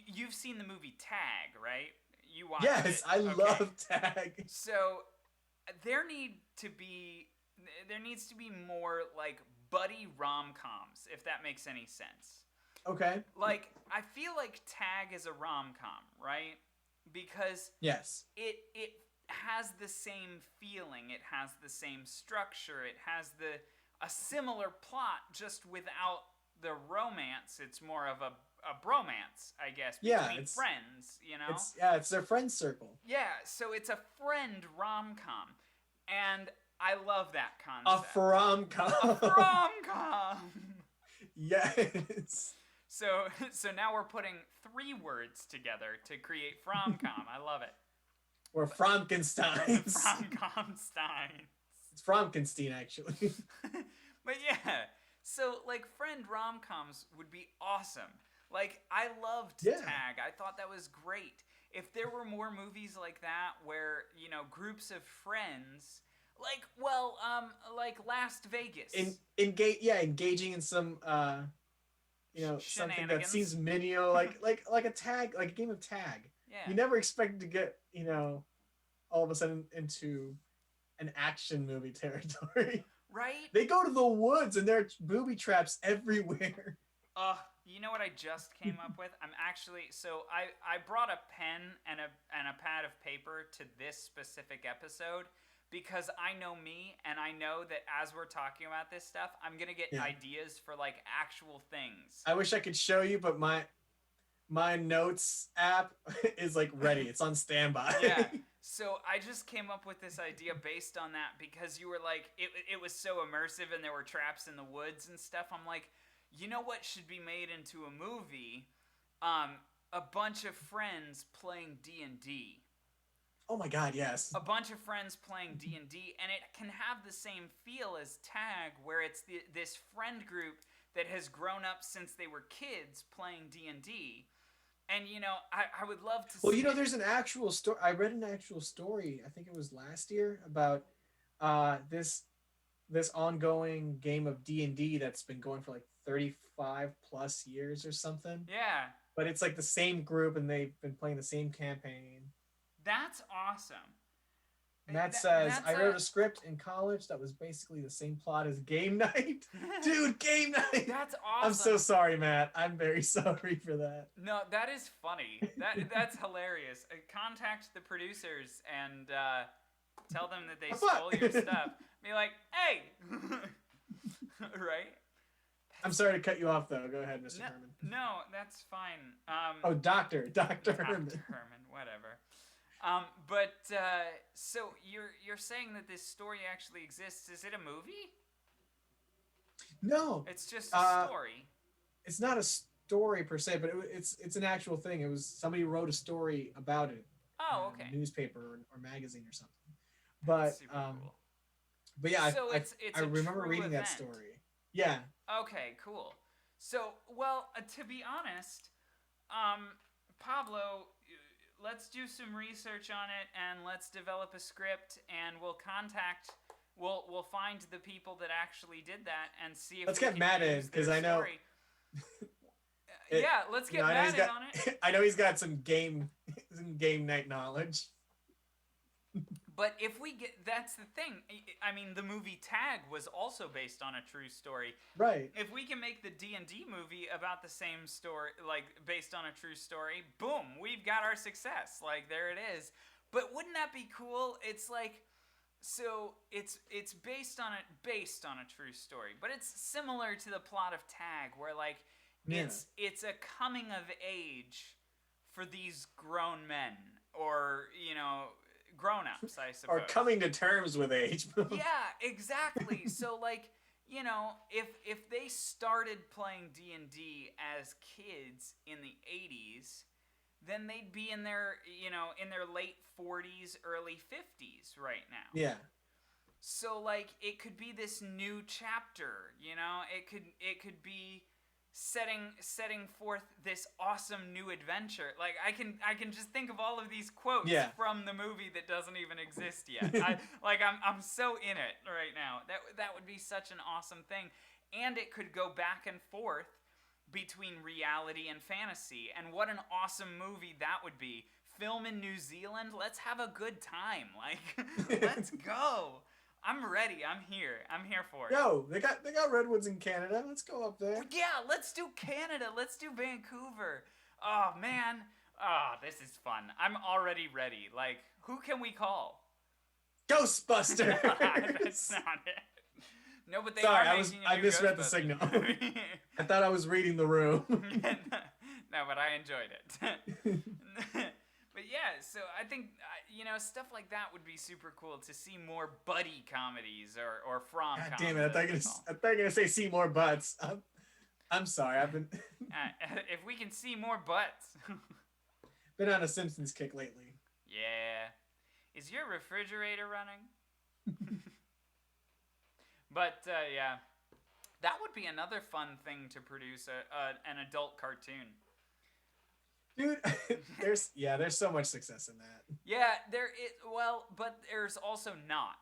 you've seen the movie Tag, right? You watched it. Yes, I love Tag. So there needs to be more like buddy rom-coms, if that makes any sense. Okay. Like I feel like Tag is a rom-com, right? Because yes, it has the same feeling, it has the same structure, it has a similar plot, just without the romance. It's more of a bromance, I guess, between friends, It's their friend circle. Yeah, so it's a friend rom-com, and I love that concept. A rom-com. A rom-com. Yes. So now we're putting 3 words together to create Fromcom. I love it. Or Fromkensteins. Fromkomsteins. It's Fromkenstein, actually. But yeah, so like friend rom-coms would be awesome. Like I loved Tag. I thought that was great. If there were more movies like that where, groups of friends, like Last Vegas. Engaging in some something that seems menial, like a tag, like a game of tag. Yeah. You never expect to get, all of a sudden into an action movie territory. Right? They go to the woods and there are booby traps everywhere. You know what I just came up with? I brought a pen and a pad of paper to this specific episode because I know me and I know that as we're talking about this stuff, I'm gonna get ideas for like actual things. I wish I could show you, but my notes app is like ready. It's on standby. Yeah. So I just came up with this idea based on that because you were like, it was so immersive and there were traps in the woods and stuff. I'm like, you know what should be made into a movie? A bunch of friends playing D&D. Oh my god, yes. A bunch of friends playing D&D, and it can have the same feel as Tag, where it's this friend group that has grown up since they were kids playing D&D. And, you know, I would love to see... Well, you know, there's an actual story. I read an actual story, I think it was last year, about this ongoing game of D&D that's been going for like 35 plus years or something. Yeah. But it's like the same group, and they've been playing the same campaign. That's awesome. Matt says, I wrote a script in college that was basically the same plot as Game Night. Dude, Game Night! That's awesome. I'm so sorry, Matt. I'm very sorry for that. No, that is funny. That's hilarious. Contact the producers and tell them that they stole your stuff. Be like, hey! Right? I'm sorry to cut you off, though. Go ahead, Mr. Herman. No, that's fine. Dr. Herman. Dr. Herman, whatever. So you're saying that this story actually exists. Is it a movie? No. It's just a story. It's not a story per se, but it's an actual thing. It was somebody wrote a story about it. Oh, okay. In a newspaper or magazine or something. But That's super cool. But yeah, so it's I remember reading that story. Yeah. Okay, cool. So, well, to be honest, Pablo, let's do some research on it and let's develop a script and we'll find the people that actually did that and see if let's we get can Matt in use because their I know. Yeah, let's get Matt in on it. I know he's got some game night knowledge. But if we get, that's the thing. I mean, the movie Tag was also based on a true story. Right. If we can make the D&D movie about the same story, like based on a true story, boom, we've got our success. Like there it is. But wouldn't that be cool? It's like, so it's based on a true story, but it's similar to the plot of Tag, where like it's a coming of age for these grown men, or you know, grown-ups, I suppose. Or coming to terms with age. Yeah, exactly. So like, you know, if they started playing D&D as kids in the 80s, then they'd be in their, you know, in their late 40s, early 50s right now. Yeah. So like it could be this new chapter, you know? It could be setting forth this awesome new adventure. Like I can just think of all of these quotes from the movie that doesn't even exist yet. I'm so in it right now. That would be such an awesome thing. And it could go back and forth between reality and fantasy. And what an awesome movie that would be. Film in New Zealand, let's have a good time. Like let's go. I'm ready. I'm here for it. Yo, they got redwoods in Canada. Let's go up there. Yeah, let's do Canada. Let's do Vancouver. Oh man. Oh, this is fun. I'm already ready. Like, who can we call? Ghostbusters. That's not it. No, but they Sorry, are making I misread the signal. I thought I was reading the room. No, but I enjoyed it. But yeah, so I think, you know, stuff like that would be super cool to see more buddy comedies or from God comedies. damn it, I thought you were going to say see more butts. I'm sorry, I've been... if we can see more butts. Been on a Simpsons kick lately. Yeah. Is your refrigerator running? But, yeah. That would be another fun thing to produce, an adult cartoon. Dude, there's so much success in that. Yeah, but there's also not.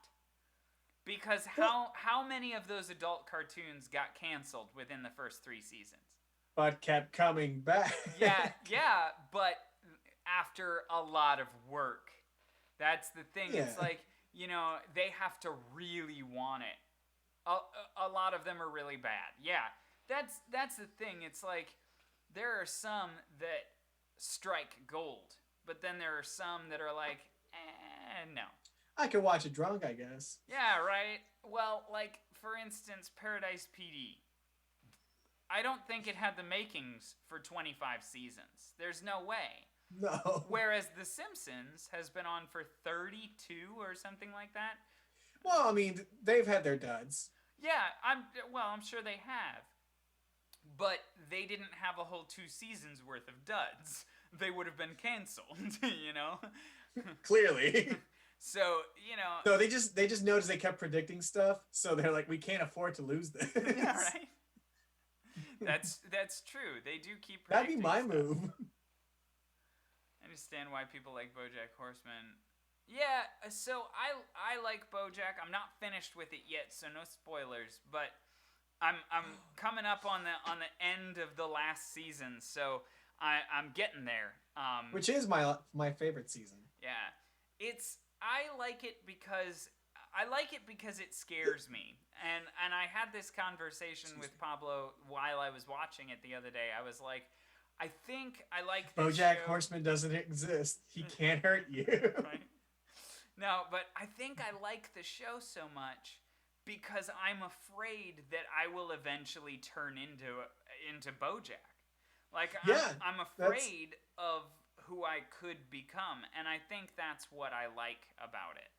Because how many of those adult cartoons got canceled within the first 3 seasons? But kept coming back. Yeah, but after a lot of work. That's the thing. Yeah. It's like, you know, they have to really want it. A lot of them are really bad. Yeah, that's the thing. It's like, there are some that strike gold, but then there are some that are like, no. I could watch it drunk, I guess. Yeah, right. Well, like for instance, Paradise PD. I don't think it had the makings for 25 seasons. There's no way. No. Whereas The Simpsons has been on for 32 or something like that. Well, I mean, they've had their duds. Yeah, I'm sure they have. But they didn't have a whole 2 seasons worth of duds. They would have been canceled, you know? Clearly. So, you know. No, they just noticed they kept predicting stuff, so they're like, we can't afford to lose this. Yeah, right? That's true. They do keep predicting. That'd be my stuff. move. I understand why people like BoJack Horseman. Yeah, so I like BoJack. I'm not finished with it yet, so no spoilers. But I'm coming up on the end of the last season, so I'm getting there. Which is my favorite season. Yeah, I like it because it scares me. And I had this conversation with Pablo while I was watching it the other day. I was like, I think I like this BoJack show. Horseman doesn't exist. He can't hurt you. Right? No, but I think I like the show so much because I'm afraid that I will eventually turn into BoJack. Like I'm afraid of who I could become, and I think that's what I like about it.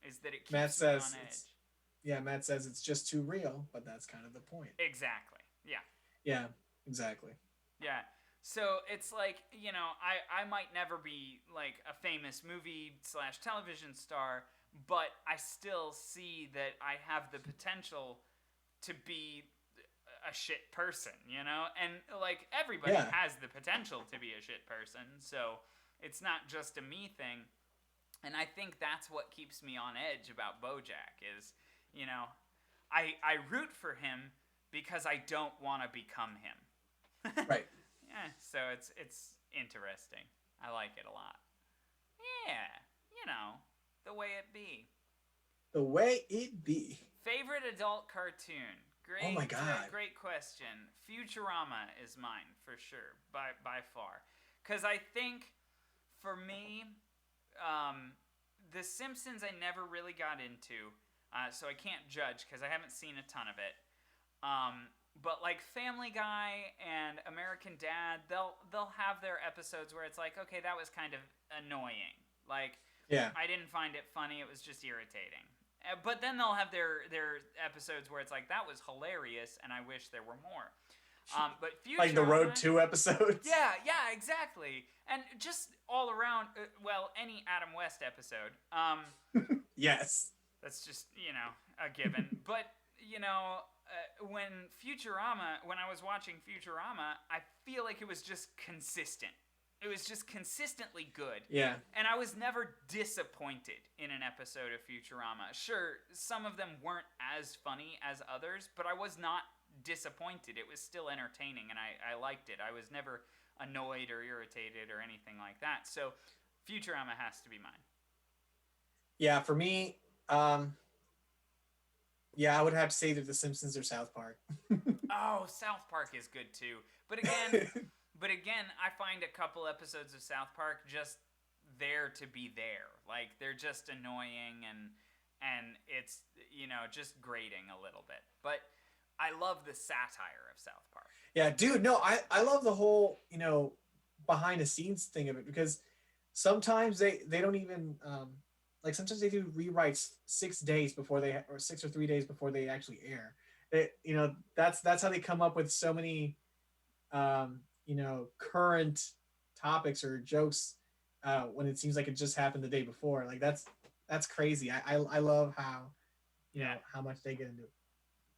Is that it keeps me on edge. Matt says it's just too real, but that's kind of the point. Exactly. Yeah. Yeah, exactly. Yeah. So it's like, you know, I might never be like a famous movie/television star, but I still see that I have the potential to be a shit person, you know? And like everybody has the potential to be a shit person, so it's not just a me thing. And I think that's what keeps me on edge about BoJack is, you know, I root for him because I don't want to become him. Right. Yeah, so it's interesting. I like it a lot. Yeah, you know, the way it be. The way it be. Favorite adult cartoon? Great. Oh my God. Great question. Futurama is mine for sure, by far. Because I think for me, The Simpsons I never really got into, so I can't judge because I haven't seen a ton of it. But like Family Guy and American Dad, they'll have their episodes where it's like, okay, that was kind of annoying. Like, yeah, I didn't find it funny; it was just irritating. But then they'll have their episodes where it's like, that was hilarious, and I wish there were more. But Futurama, like the Road 2 episodes. Yeah, exactly, and just all around. Well, any Adam West episode. Yes. That's just, you know, a given. But you know. When I was watching Futurama, I feel like it was just consistent. It was just consistently good. Yeah. And I was never disappointed in an episode of Futurama. Sure, some of them weren't as funny as others, but I was not disappointed. It was still entertaining, and I liked it. I was never annoyed or irritated or anything like that. So Futurama has to be mine. Yeah, for me, yeah, I would have to say that The Simpsons or South Park. Oh, South Park is good too. But again, I find a couple episodes of South Park just there to be there. Like they're just annoying and it's, you know, just grating a little bit. But I love the satire of South Park. Yeah, dude, no, I love the whole, you know, behind the scenes thing of it because sometimes they don't even like sometimes they do rewrites 6 days before or 6 or 3 days before they actually air. You know, that's how they come up with so many, you know, current topics or jokes when it seems like it just happened the day before. Like that's crazy. I love how, you know, how much they get into it.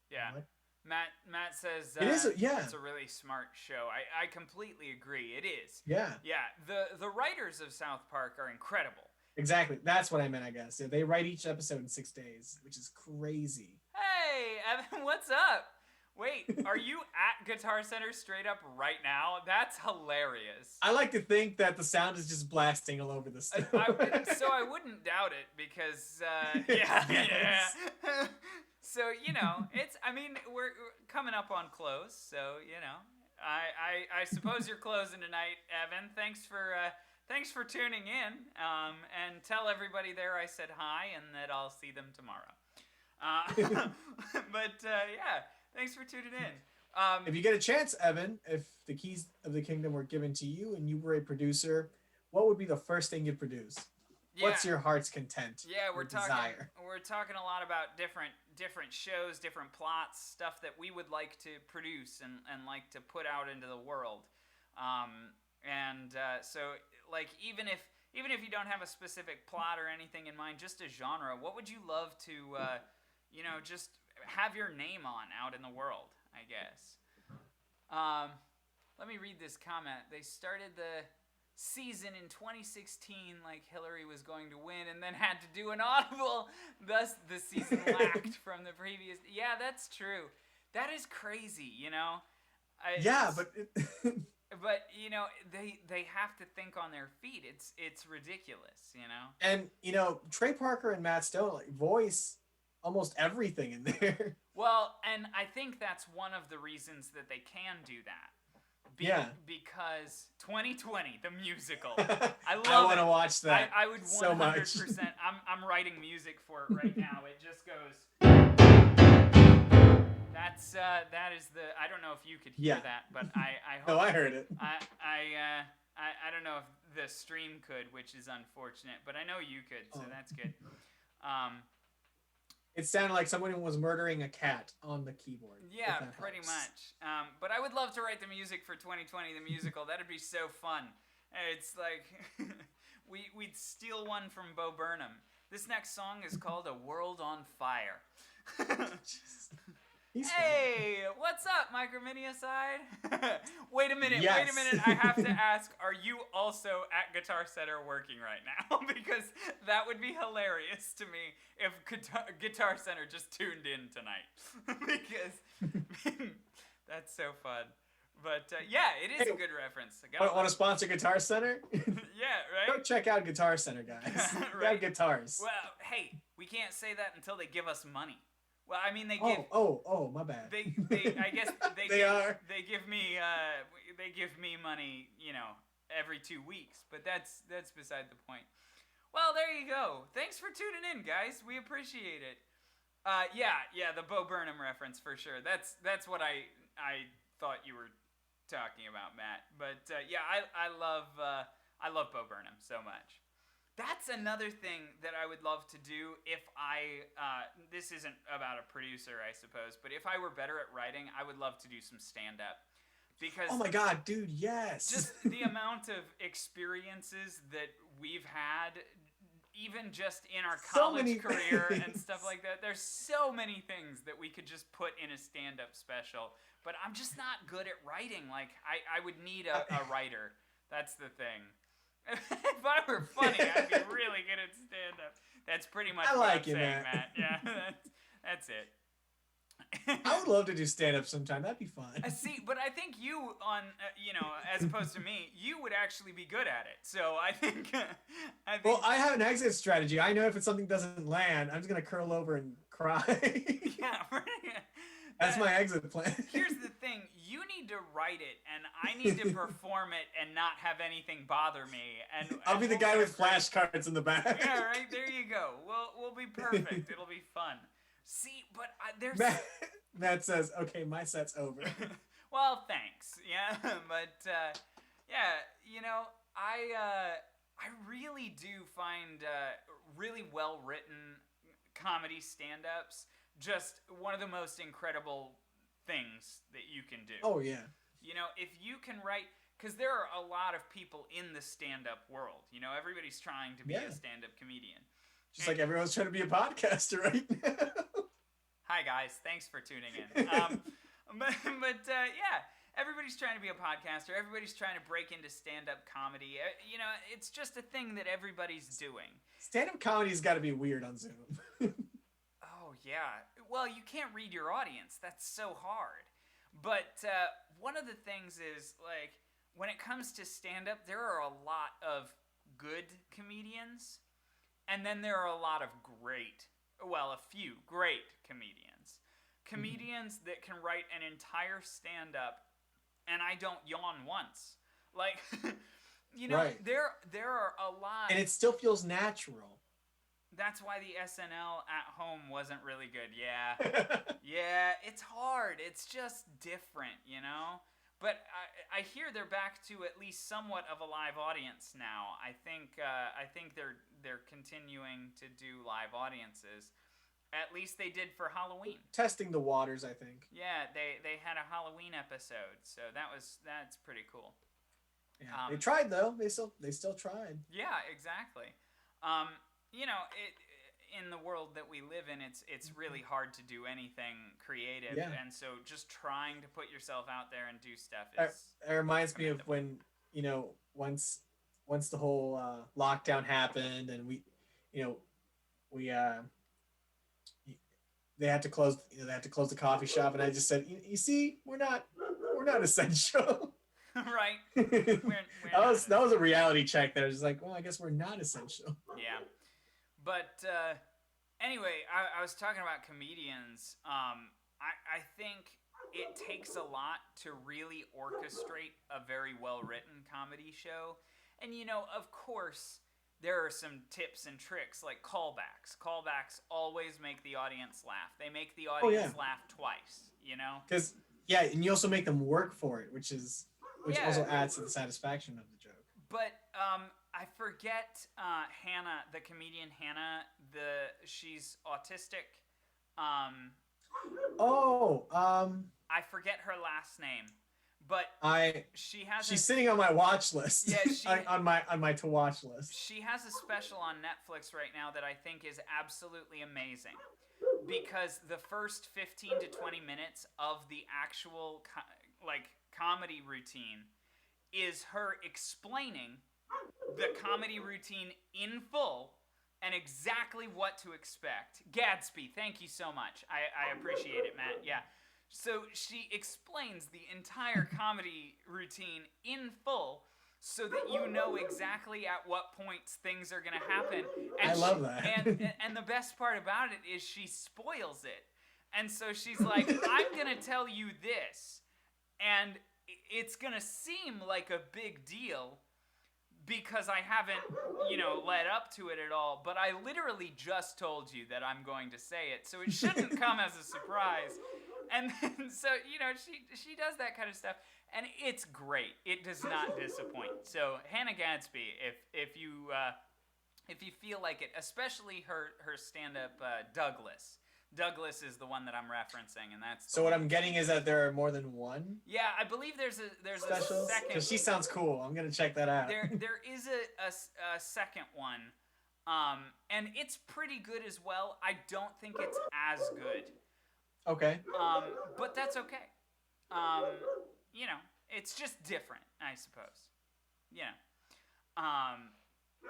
Yeah. What? Matt says it is. It's a really smart show. I completely agree. It is. Yeah. Yeah. The writers of South Park are incredible. Exactly. That's what I meant, I guess. Yeah, they write each episode in 6 days, which is crazy. Hey, Evan, what's up? Wait, are you at Guitar Center straight up right now? That's hilarious. I like to think that the sound is just blasting all over the stuff. I wouldn't doubt it because, yeah. So, you know, we're coming up on close, so, you know, I suppose you're closing tonight, Evan. Thanks for tuning in. And tell everybody there I said hi and that I'll see them tomorrow. Yeah, thanks for tuning in. If you get a chance, Evan, if the keys of the kingdom were given to you and you were a producer, what would be the first thing you'd produce? Yeah. What's your heart's content? Yeah, we're desire? talking a lot about different shows, different plots, stuff that we would like to produce and like to put out into the world. So like even if you don't have a specific plot or anything in mind, just a genre, what would you love to just have your name on out in the world, I guess. Let me read this comment. They started the season in 2016 like Hillary was going to win and then had to do an audible, thus the season lacked from the previous. Yeah, that's true. That is crazy, but they have to think on their feet. It's ridiculous, And Trey Parker and Matt Stone voice almost everything in there. Well, and I think that's one of the reasons that they can do that. Because 2020, the musical. I want to watch that. I would 100%. So much. I'm writing music for it right now. It just goes. That is the. I don't know if you could hear that, but I hope. No, I heard it. I don't know if the stream could, which is unfortunate, but I know you could, so that's good. It sounded like someone was murdering a cat on the keyboard. Yeah, pretty much. But I would love to write the music for 2020, the musical. That'd be so fun. It's like we'd steal one from Bo Burnham. This next song is called "A World on Fire." Hey, what's up, Microminiacide? Wait a minute. I have to ask, are you also at Guitar Center working right now? Because that would be hilarious to me if Guitar Center just tuned in tonight. Because that's so fun. But it is a good reference. Want to sponsor Guitar Center? Yeah, right? Go check out Guitar Center, guys. They have guitars. Well, hey, we can't say that until they give us money. Well, I mean, they give. Oh, my bad. They I guess they They give me money, every 2 weeks. But that's beside the point. Well, there you go. Thanks for tuning in, guys. We appreciate it. Yeah, the Bo Burnham reference for sure. That's what I thought you were talking about, Matt. But I love Bo Burnham so much. That's another thing that I would love to do if this isn't about a producer, I suppose, but if I were better at writing, I would love to do some stand-up. Because oh my God, dude, yes. Just the amount of experiences that we've had, even just in our college career and stuff like that, there's so many things that we could just put in a stand-up special, but I'm just not good at writing. Like, I would need a writer. That's the thing. If I were funny, I'd be really good at stand-up. That's pretty much what I'm saying, Matt. Yeah, that's it. I would love to do stand-up sometime. That'd be fun. See, but I think you, as opposed to me, you would actually be good at it. So I think. Well, I have an exit strategy. I know if something doesn't land, I'm just gonna curl over and cry. Yeah, that's my exit plan. Here's the thing: you need to write it, and I need to perform it, and not have anything bother me. And I'll be the guy with flashcards in the back. Yeah, right. There you go. We'll be perfect. It'll be fun. See, but there's. Matt says, "Okay, my set's over." Well, thanks. Yeah, but I really do find really well written comedy stand-ups just one of the most incredible things that you can do. Oh yeah. If you can write, because there are a lot of people in the stand-up world. Everybody's trying to be a stand-up comedian. Just like everyone's trying to be a podcaster right now. Hi guys, thanks for tuning in. Everybody's trying to be a podcaster. Everybody's trying to break into stand-up comedy. It's just a thing that everybody's doing. Stand-up comedy's got to be weird on Zoom. Oh yeah. Well, you can't read your audience. That's so hard. But one of the things is, like, when it comes to stand-up, there are a lot of good comedians, and then there are a lot of a few great comedians. Comedians that can write an entire stand-up and I don't yawn once. Like, you know, Right. there are a lot. And it still feels natural. That's why the SNL at home wasn't really good. Yeah. Yeah, it's hard. It's just different, you know? But I hear they're back to at least somewhat of a live audience now. I think they're continuing to do live audiences. At least they did for Halloween. Testing the waters, I think. Yeah, they had a Halloween episode, so that's pretty cool. Yeah. They tried though. They still tried. Yeah, exactly. You know, in the world that we live in, it's really hard to do anything creative, and so just trying to put yourself out there and do stuff is. It reminds me of when, you know, once the whole lockdown happened, and we they had to close the coffee shop, and I just said, you see, we're not essential. Right. That was a reality check there. It's like, well, I guess we're not essential. Yeah. But anyway, I was talking about comedians. I think it takes a lot to really orchestrate a very well-written comedy show. And, you know, of course, there are some tips and tricks like callbacks. Callbacks always make the audience laugh. They make the audience laugh twice, you know? Because, and you also make them work for it, which also adds to the satisfaction of the joke. But I forget Hannah, the comedian Hannah. She's autistic. I forget her last name, but she's sitting on my watch list. Yeah, on my to watch list. She has a special on Netflix right now that I think is absolutely amazing, because the first 15 to 20 minutes of the actual comedy routine is her explaining the comedy routine in full and exactly what to expect. Gadsby, thank you so much. I appreciate it, Matt. Yeah. So she explains the entire comedy routine in full so that you know exactly at what points things are going to happen. And I love that. And the best part about it is she spoils it. And so she's like, I'm going to tell you this, and it's going to seem like a big deal because I haven't, led up to it at all, but I literally just told you that I'm going to say it, so it shouldn't come as a surprise. And then, so, she does that kind of stuff, and it's great. It does not disappoint. So, Hannah Gadsby, if you feel like it, especially her stand-up, Douglas. Douglas is the one that I'm referencing, and that's. So what I'm getting is that there are more than one. Yeah, I believe there's a second. Because she sounds cool. I'm gonna check that out. There is a second one, and it's pretty good as well. I don't think it's as good. Okay. But that's okay. It's just different, I suppose.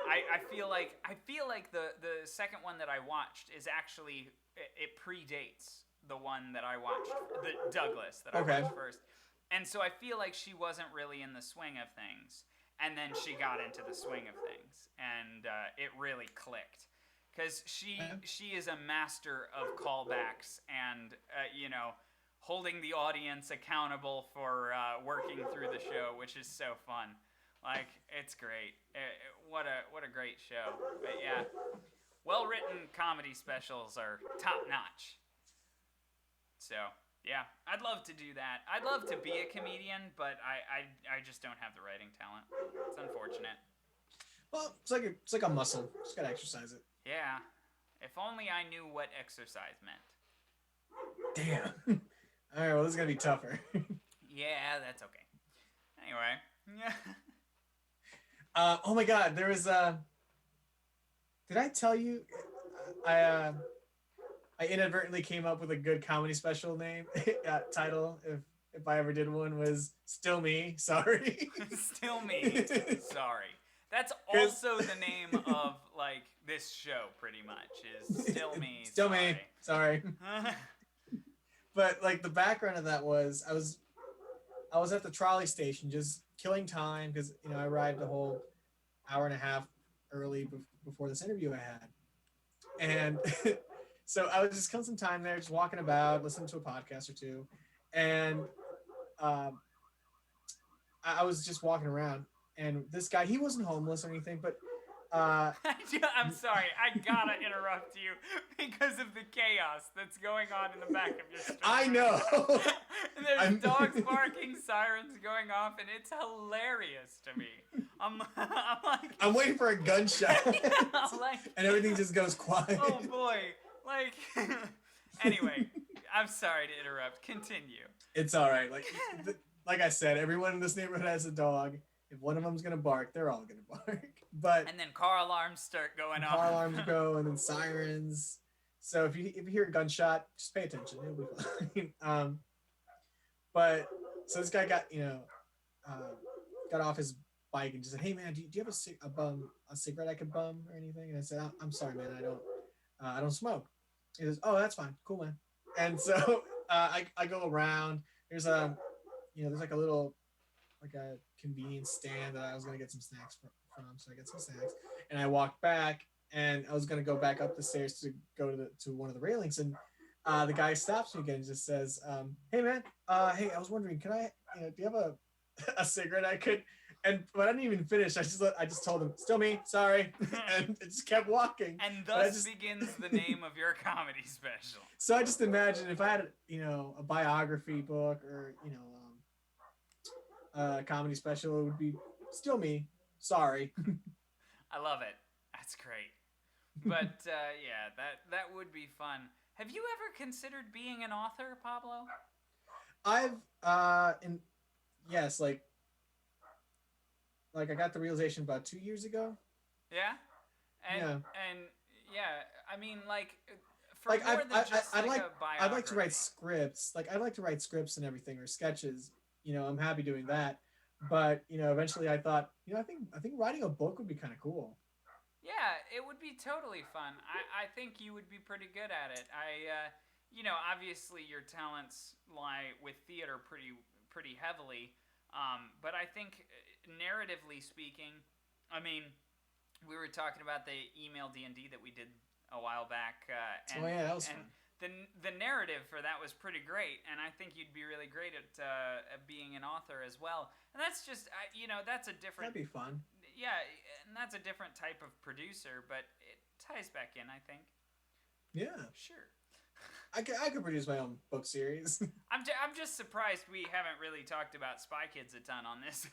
I feel like the second one that I watched is actually. It predates the one that I watched, the Douglas that I watched first. And so I feel like she wasn't really in the swing of things. And then she got into the swing of things. And it really clicked. Because she is a master of callbacks and, holding the audience accountable for working through the show, which is so fun. Like, it's great. What a great show. But yeah. Well-written comedy specials are top-notch. So, yeah, I'd love to do that. I'd love to be a comedian, but I just don't have the writing talent. It's unfortunate. Well, it's like a muscle. Just gotta exercise it. Yeah. If only I knew what exercise meant. Damn. All right, well, this is gonna be tougher. Yeah, that's okay. Anyway. Oh my God, there was Did I tell you? I inadvertently came up with a good comedy special name title. If I ever did one, was Still Me. Sorry. Still Me. Sorry. That's also the name of this show, pretty much. Is Still Me. Still Me. Sorry. But the background of that was I was at the trolley station just killing time because I arrived a whole hour and a half early before this interview I had, and so I was just killing some time there, just walking about, listening to a podcast or two, and I was just walking around, and this guy, he wasn't homeless or anything, but I'm sorry, I gotta interrupt you because of the chaos that's going on in the back of your store. I know. There's dogs barking, sirens going off, and it's hilarious to me. I'm like, I'm waiting for a gunshot, yeah, like, and everything just goes quiet. oh boy, like. Anyway, I'm sorry to interrupt. Continue. It's all right. Like I said, everyone in this neighborhood has a dog. If one of them's gonna bark, they're all gonna bark. But And then car alarms start going off. car alarms go, and then sirens. So if you hear a gunshot, just pay attention. It'll be fine. But so this guy got got off his bike and just said, "Hey man, do you have a cigarette I could bum or anything?" And I said, "I'm sorry, man, I don't smoke." He says, "Oh, that's fine, cool, man." And so I go around. There's there's like a little like a convenience stand that I was gonna get some snacks from. So I get some snacks, and I walked back, and I was gonna go back up the stairs to go to one of the railings, and the guy stops me again and just says, "Hey man, hey, I was wondering, can I, do you have a cigarette I could?" But I didn't even finish. I just told him, "Still me, sorry," and it just kept walking. And thus begins the name of your comedy special. So I just imagine if I had a biography book or a comedy special, it would be "Still me, sorry." I love it. That's great. But yeah, that would be fun. Have you ever considered being an author, Pablo? I've yes, like I got the realization about 2 years ago. Yeah. And yeah, I mean, like for like more than just I'd like like a biography. I'd like to write scripts. Like I'd like to write scripts and everything, or sketches. I'm happy doing that. But eventually I thought, I think writing a book would be kind of cool. Yeah, it would be totally fun. I think you would be pretty good at it. Obviously your talents lie with theater pretty heavily. But I think narratively speaking, I mean, we were talking about the email D&D that we did a while back. Oh yeah, that was fun. The narrative for that was pretty great, and I think you'd be really great at being an author as well. And that's just, that's a different... That'd be fun. Yeah, and that's a different type of producer, but it ties back in, I think. Yeah. Sure. I could produce my own book series. I'm just surprised we haven't really talked about Spy Kids a ton on this.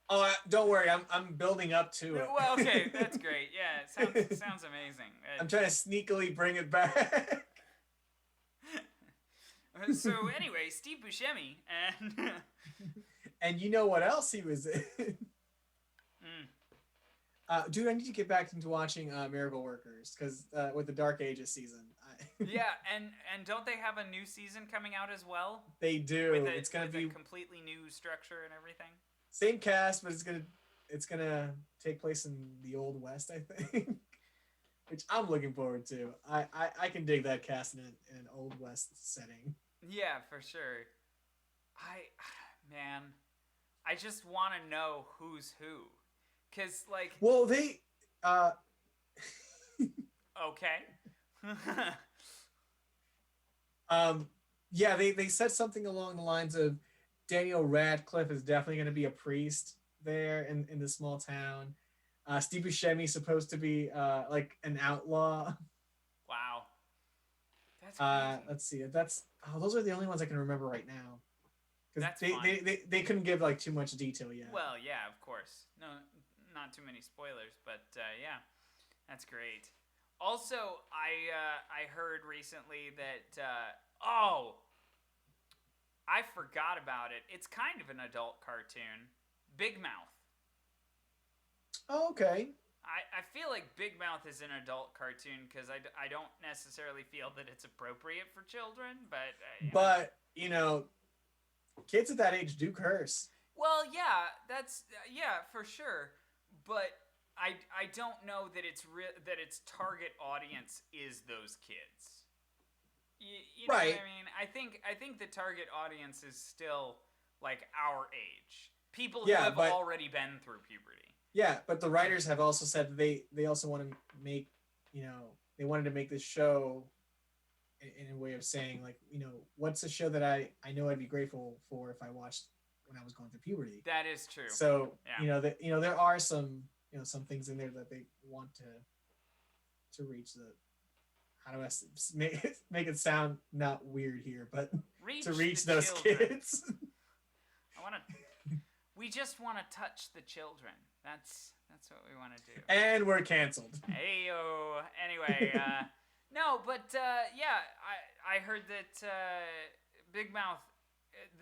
Oh, don't worry, I'm building up to it. Well, okay, that's great. Yeah, it sounds amazing. I'm trying to sneakily bring it back. So anyway, Steve Buscemi and and you know what else he was in? Dude, I need to get back into watching Miracle Workers because with the Dark Ages season. Yeah, and don't they have a new season coming out as well? They do. It's gonna be a completely new structure and everything. Same cast, but it's gonna take place in the Old West, I think, which I'm looking forward to. I can dig that cast in an Old West setting. Yeah, for sure. I just want to know who's who, cause like. Well, they. Okay. Yeah, they said something along the lines of Daniel Radcliffe is definitely going to be a priest there in the small town. Steve Buscemi's supposed to be like an outlaw. Wow. That's crazy. Let's see. Those are the only ones I can remember right now. Because they couldn't give like too much detail yet. Well, yeah, of course. No, not too many spoilers, but yeah, that's great. Also, I heard recently that I forgot about it. It's kind of an adult cartoon, Big Mouth. Oh, okay. I feel like Big Mouth is an adult cartoon because I don't necessarily feel that it's appropriate for children, but kids at that age do curse. Well, yeah, that's for sure, but I don't know that that its target audience is those kids. You know right. what I mean? I think the target audience is still like our age, people who have already been through puberty. Yeah, but the writers have also said they also want to make, they wanted to make this show in a way of saying, like, what's a show that I know I'd be grateful for if I watched when I was going through puberty. That is true. So Yeah. there are some some things in there that they want to reach the, how do I make it sound not weird here, but to reach the those children. kids. We just want to touch the children. That's what we want to do. And we're canceled. Heyo. Anyway, no, but yeah, I heard that Big Mouth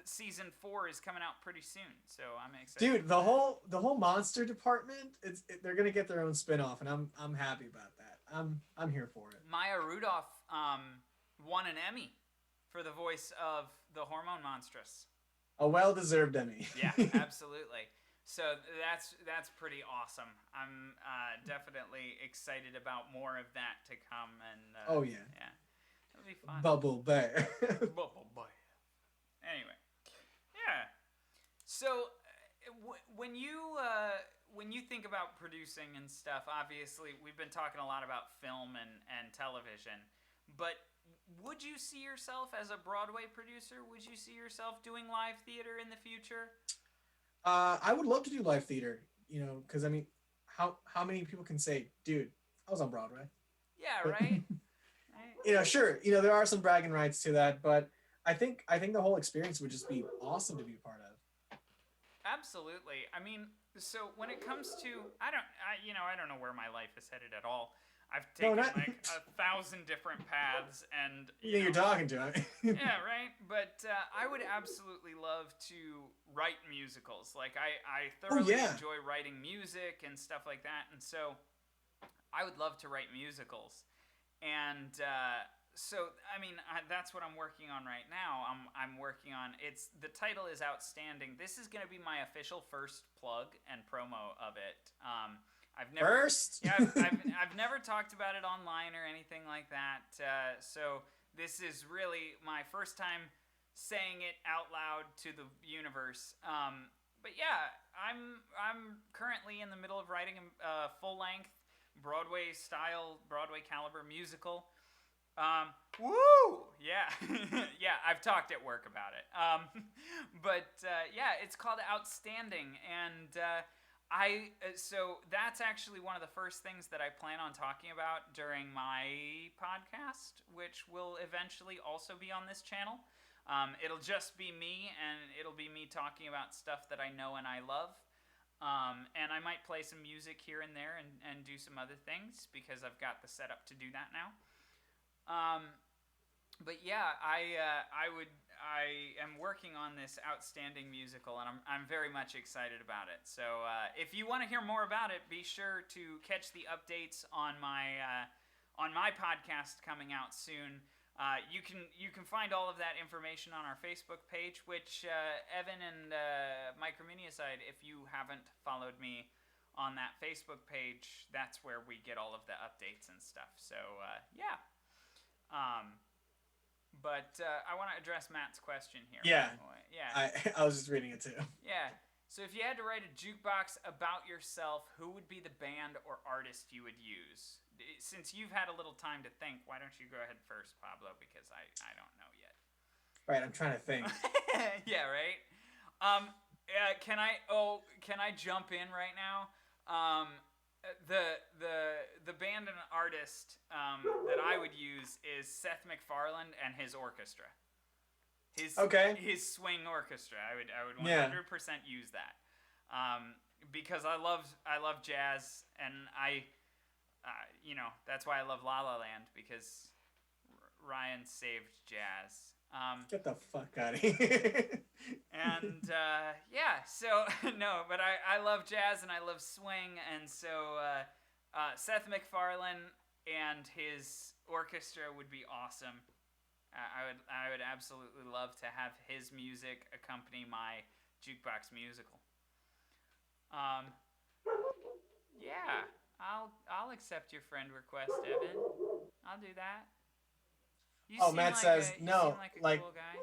season 4 is coming out pretty soon, so I'm excited. Dude, the whole monster department, they're gonna get their own spin-off, and I'm happy about that. I'm here for it. Maya Rudolph won an Emmy for the voice of the Hormone Monstress. A well-deserved Emmy. Yeah, absolutely. So that's pretty awesome. I'm definitely excited about more of that to come. And oh yeah, it'll be fun. Bubble Bear. Bubble Bear. Anyway, yeah. So when you think about producing and stuff, obviously we've been talking a lot about film and television, but would you see yourself as a Broadway producer? Would you see yourself doing live theater in the future? I would love to do live theater, because I mean, how many people can say, dude, I was on Broadway? Yeah, right. Sure, there are some bragging rights to that, but I think the whole experience would just be awesome to be a part of. Absolutely. I mean, so when it comes to, I don't know where my life is headed at all. I've taken like 1,000 different paths, and you're talking to. Yeah, right. But I would absolutely love to write musicals. Like I thoroughly enjoy writing music and stuff like that, and so I would love to write musicals. And so I mean that's what I'm working on right now. I'm working on the title is Outstanding. This is going to be my official first plug and promo of it. I've never I've never talked about it online or anything like that. So this is really my first time saying it out loud to the universe. But yeah, I'm currently in the middle of writing a full-length Broadway caliber musical. Woo! Yeah. Yeah, I've talked at work about it. But yeah, it's called Outstanding, and so that's actually one of the first things that I plan on talking about during my podcast, which will eventually also be on this channel. It'll just be me, and it'll be me talking about stuff that I know and I love. And I might play some music here and there and do some other things because I've got the setup to do that now. But yeah, I am working on this Outstanding musical, and I'm very much excited about it. So if you want to hear more about it, be sure to catch the updates on my podcast coming out soon. You can find all of that information on our Facebook page, which Evan and Microminiacide, if you haven't followed me on that Facebook page, that's where we get all of the updates and stuff. So yeah. But I want to address Matt's question here. Yeah. Yeah. I was just reading it too. Yeah. So if you had to write a jukebox about yourself, who would be the band or artist you would use? Since you've had a little time to think, why don't you go ahead first, Pablo? Because I don't know yet. Right, I'm trying to think. Yeah, right. Can I jump in right now? The band and artist that I would use is Seth MacFarlane and his orchestra. His swing orchestra. I would 100% use that. Because I love jazz, and that's why I love La La Land, because Ryan saved jazz. Get the fuck out of here. And yeah, so no, but I love jazz and I love swing, and so Seth MacFarlane and his orchestra would be awesome. I would absolutely love to have his music accompany my jukebox musical. Yeah, I'll accept your friend request, Evan. I'll do that. Matt says no. Seem like a cool guy.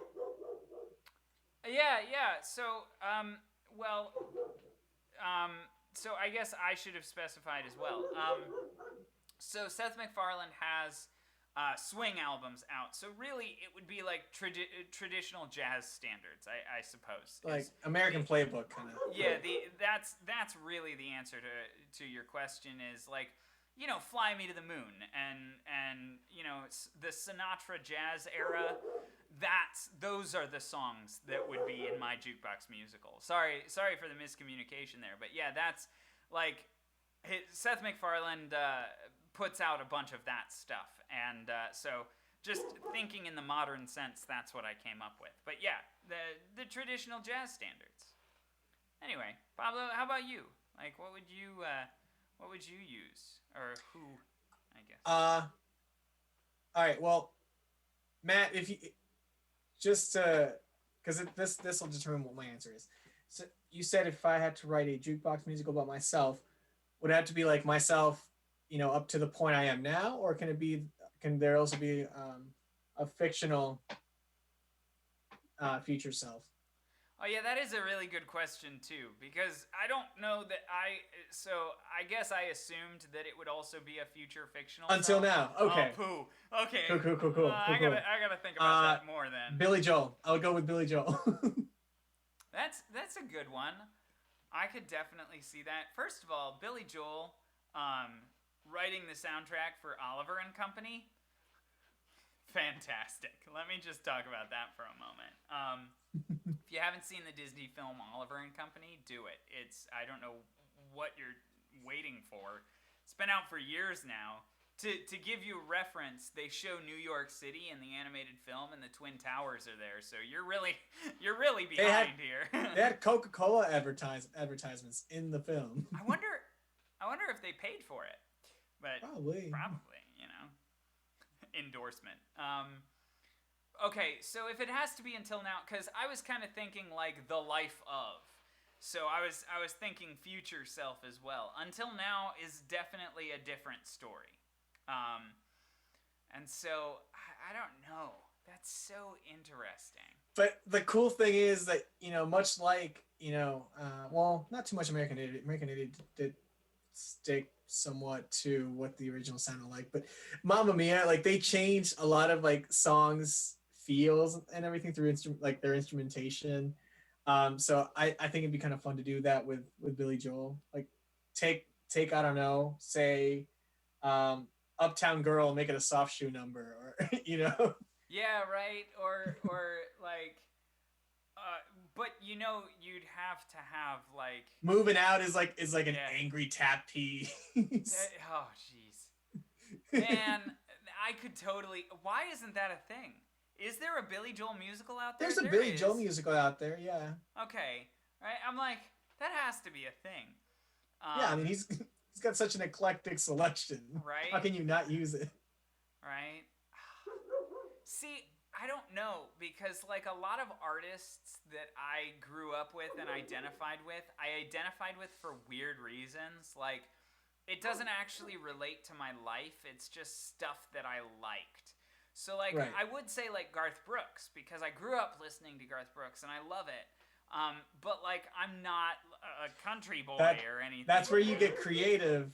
Yeah. So, so I guess I should have specified as well. So Seth MacFarlane has swing albums out. So really, it would be like traditional jazz standards, I suppose. Like American Playbook kind of. Yeah, that's really the answer to your question is like, you know, Fly Me to the Moon and you know, the Sinatra jazz era. Those are the songs that would be in my jukebox musical. Sorry for the miscommunication there, but yeah, that's like Seth MacFarlane puts out a bunch of that stuff, and so just thinking in the modern sense, that's what I came up with. But yeah, the traditional jazz standards. Anyway, Pablo, how about you? Like, what would you use, or who? I guess. All right. Well, Matt, if you just because this will determine what my answer is. So you said if I had to write a jukebox musical about myself, would it have to be like myself, you know, up to the point I am now, or can there also be a fictional future self? Oh yeah, that is a really good question too, because I don't know that so I guess I assumed that it would also be a future fictional Until self. now. Okay. Oh, poo. Okay. Cool. I gotta think about that more then. Billy Joel. I'll go with Billy Joel. That's a good one. I could definitely see that. First of all, Billy Joel writing the soundtrack for Oliver and Company. Fantastic. Let me just talk about that for a moment. If you haven't seen the Disney film Oliver and Company, do it. I don't know what you're waiting for. It's been out for years now. To give you a reference, they show New York City in the animated film, and the Twin Towers are there. So you're really behind here. They had Coca-Cola advertisements in the film. I wonder if they paid for it. But probably, you know. Endorsement. Okay, so if it has to be until now, because I was kind of thinking like the life of, so I was thinking future self as well. Until now is definitely a different story, and so I don't know. That's so interesting. But the cool thing is that, you know, much like, you know, well, not too much American Idiot. American Idiot did stick somewhat to what the original sounded like, but Mamma Mia, like they changed a lot of like songs feels and everything through their instrumentation. So I think it'd be kind of fun to do that with Billy Joel. Like take I don't know, say Uptown Girl, make it a soft shoe number, or you know. Yeah, right. Or like but you know, you'd have to have like Moving Out is like an angry tap piece. Oh jeez. Man, I could totally. Why isn't that a thing? Is there a Billy Joel musical out there? There's a Billy Joel musical out there, yeah. Okay, right. I'm like, that has to be a thing. Yeah, I mean he's got such an eclectic selection. Right. How can you not use it? Right. See, I don't know, because like a lot of artists that I grew up with and identified with for weird reasons. Like, it doesn't actually relate to my life. It's just stuff that I liked. So like, right. I would say like Garth Brooks, because I grew up listening to Garth Brooks and I love it. But like, I'm not a country boy or anything. That's where you get creative,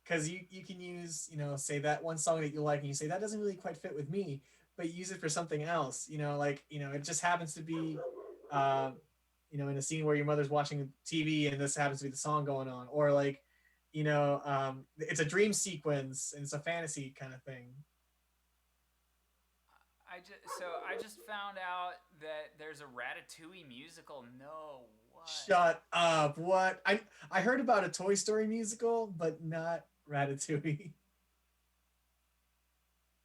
because you can use, you know, say that one song that you like and you say that doesn't really quite fit with me, but you use it for something else, you know, like, you know, it just happens to be, you know, in a scene where your mother's watching TV and this happens to be the song going on, or like, you know, it's a dream sequence and it's a fantasy kind of thing. I just found out that there's a Ratatouille musical. No, what? Shut up. What? I heard about a Toy Story musical, but not Ratatouille.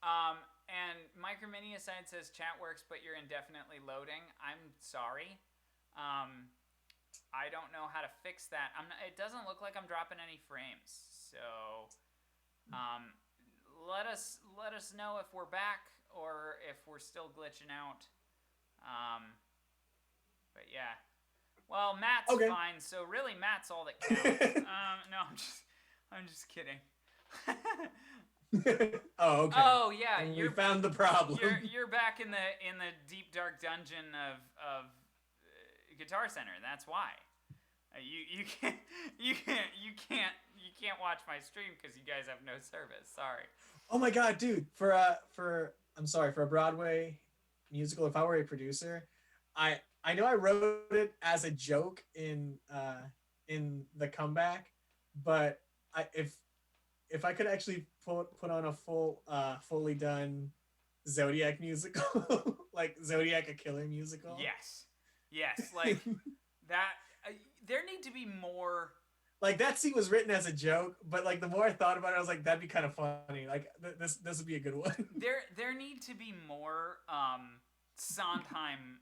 And Micromini aside says chat works, but you're indefinitely loading. I'm sorry. I don't know how to fix that. It doesn't look like I'm dropping any frames. So, let us know if we're back or if we're still glitching out. But yeah. Well, Matt's okay. fine. So really, Matt's all that counts. No, I'm just kidding. Oh, okay. Oh yeah, we found the problem. You're back in the deep dark dungeon of Guitar Center. That's why. You can't watch my stream because you guys have no service. Sorry. Oh my god, dude! For I'm sorry, for a Broadway musical, if I were a producer, I know I wrote it as a joke in the comeback, but if I could actually put on a fully done Zodiac musical, like Zodiac a killer musical. Yes, like that. There need to be more. Like that scene was written as a joke, but like the more I thought about it, I was like, that'd be kind of funny. Like this would be a good one. There need to be more Sondheim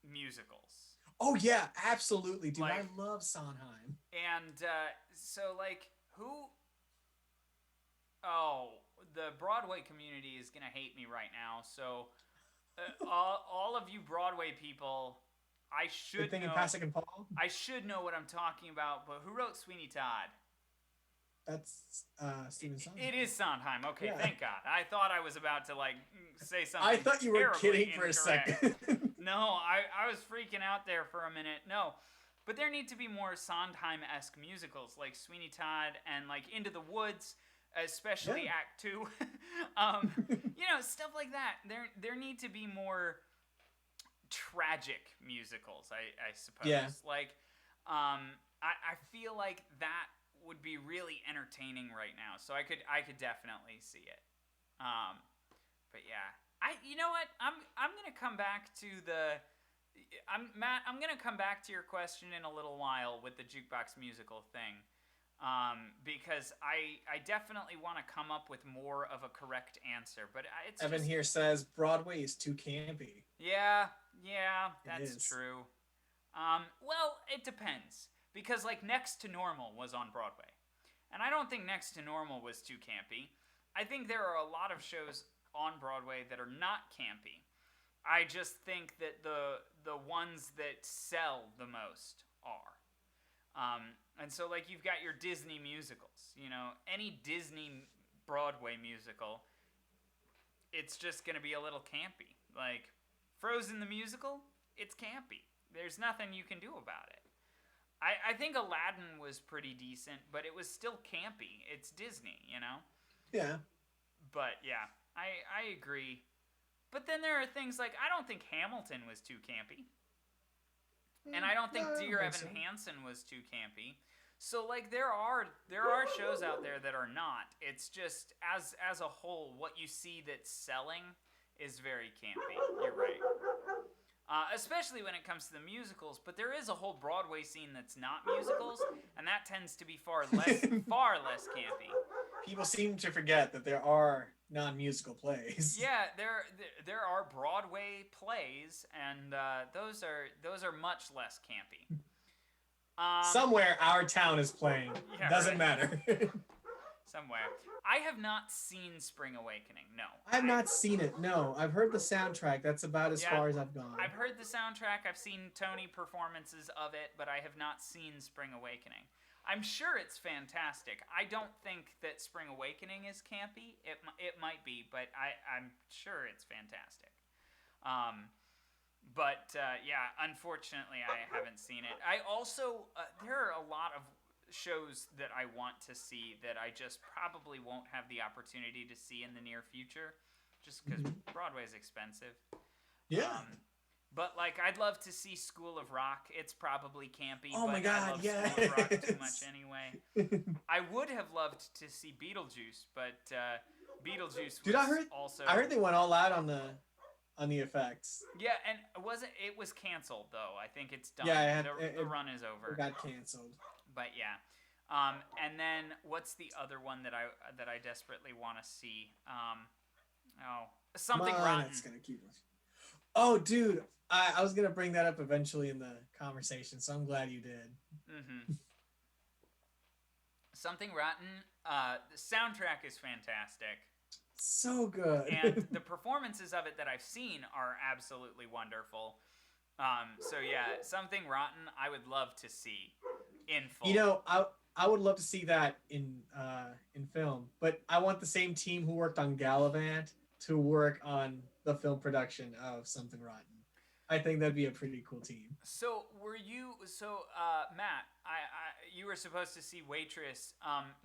musicals. Oh yeah, absolutely, dude. Like, I love Sondheim. And so like who? Oh, the Broadway community is gonna hate me right now. So all of you Broadway people, I should know. Pasek and Paul. I should know what I'm talking about, but who wrote Sweeney Todd? That's Stephen Sondheim. It is Sondheim. Okay, Yeah. thank God. I thought I was about to like say something. I thought you were kidding for a incorrect. second. No, I was freaking out there for a minute. No, but there need to be more Sondheim-esque musicals like Sweeney Todd and like Into the Woods, especially Act 2. Stuff like that. There need to be more tragic musicals, I suppose. Yeah. Like, I feel like that would be really entertaining right now. So I could definitely see it. But yeah, you know what? I'm gonna come back to Matt. I'm gonna come back to your question in a little while with the jukebox musical thing. Because I definitely want to come up with more of a correct answer, but it's Evan just, here says Broadway is too campy. Yeah, that's is. true. Well, it depends. Because, like, Next to Normal was on Broadway. And I don't think Next to Normal was too campy. I think there are a lot of shows on Broadway that are not campy. I just think that the ones that sell the most are. And so, like, you've got your Disney musicals. Any Disney Broadway musical, it's just going to be a little campy. Like, Frozen the musical, it's campy. There's nothing you can do about it. I think Aladdin was pretty decent, but it was still campy. It's Disney, Yeah. But yeah, I agree. But then there are things like, I don't think Hamilton was too campy. And I don't think Dear Evan Hansen was too campy. So like there are shows out there that are not. It's just as a whole, what you see that's selling is very campy. You're right. Especially when it comes to the musicals, but there is a whole Broadway scene that's not musicals, and that tends to be far less campy. People seem to forget that there are non-musical plays. Yeah, there are Broadway plays, and those are much less campy. Somewhere our town is playing. Yeah, Doesn't right. matter. Somewhere. I have not seen Spring Awakening. No. I have not seen it. No, I've heard the soundtrack. That's about as far as I've gone. I've heard the soundtrack. I've seen Tony performances of it, but I have not seen Spring Awakening. I'm sure it's fantastic. I don't think that Spring Awakening is campy. It might be, but I'm sure it's fantastic. Yeah, unfortunately, I haven't seen it. I also there are a lot of shows that I want to see that I just probably won't have the opportunity to see in the near future, just because Broadway's expensive. Yeah. But like, I'd love to see School of Rock. It's probably campy. Oh my God, I love yes. School of Rock too much anyway. I would have loved to see Beetlejuice, but Beetlejuice was also. I heard they went all out on the effects. Yeah, and it was canceled though. I think it's done. Yeah, the run is over. It got canceled. But yeah. And then what's the other one that I desperately want to see? Something Rotten. It's gonna keep us. Oh, dude, I was gonna bring that up eventually in the conversation, so I'm glad you did. Mm-hmm. Something Rotten. The soundtrack is fantastic. So good. And the performances of it that I've seen are absolutely wonderful. So yeah, Something Rotten I would love to see in full. I would love to see that in film, but I want the same team who worked on Gallivant to work on the film production of Something Rotten. I think that'd be a pretty cool team. So were you? So Matt, you were supposed to see Waitress.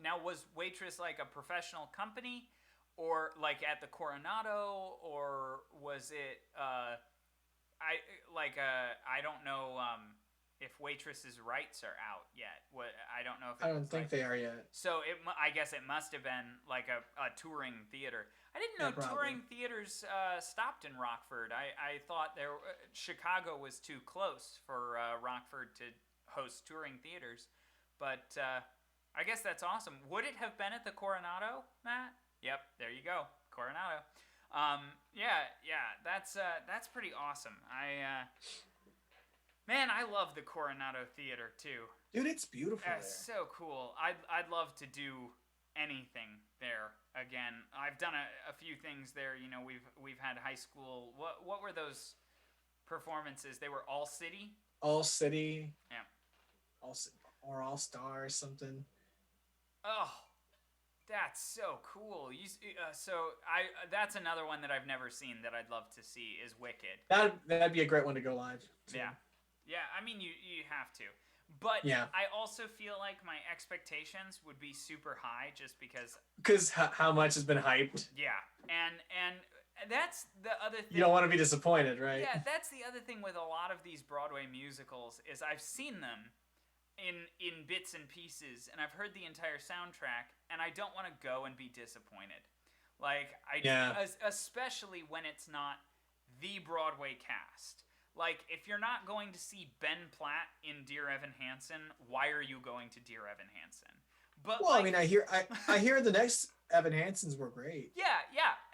Now was Waitress like a professional company, or like at the Coronado, or was it? I don't know. If Waitress's rights are out yet. What I don't know if I don't think they are yet. So I guess it must have been like a touring theater. I didn't know touring theaters stopped in Rockford. I thought Chicago was too close for Rockford to host touring theaters, but I guess that's awesome. Would it have been at the Coronado, Matt? Yep, there you go, Coronado. Yeah, that's pretty awesome. Man, I love the Coronado Theater too. Dude, it's beautiful there. It's so cool. I'd love to do anything there again. I've done a few things there. You know, we've had high school. What were those performances? They were All City. All City. Yeah. Or All Star or something. Oh, that's so cool. That's another one that I've never seen that I'd love to see is Wicked. That'd be a great one to go live. Too. Yeah. Yeah, I mean, you have to. But yeah. I also feel like my expectations would be super high just because... Because how much has been hyped. Yeah, and that's the other thing... You don't want to be disappointed, right? Yeah, that's the other thing with a lot of these Broadway musicals is I've seen them in bits and pieces, and I've heard the entire soundtrack, and I don't want to go and be disappointed. Like, especially when it's not the Broadway cast. Like, if you're not going to see Ben Platt in Dear Evan Hansen, why are you going to Dear Evan Hansen? But well, I mean, I hear the next Evan Hansens were great. Yeah,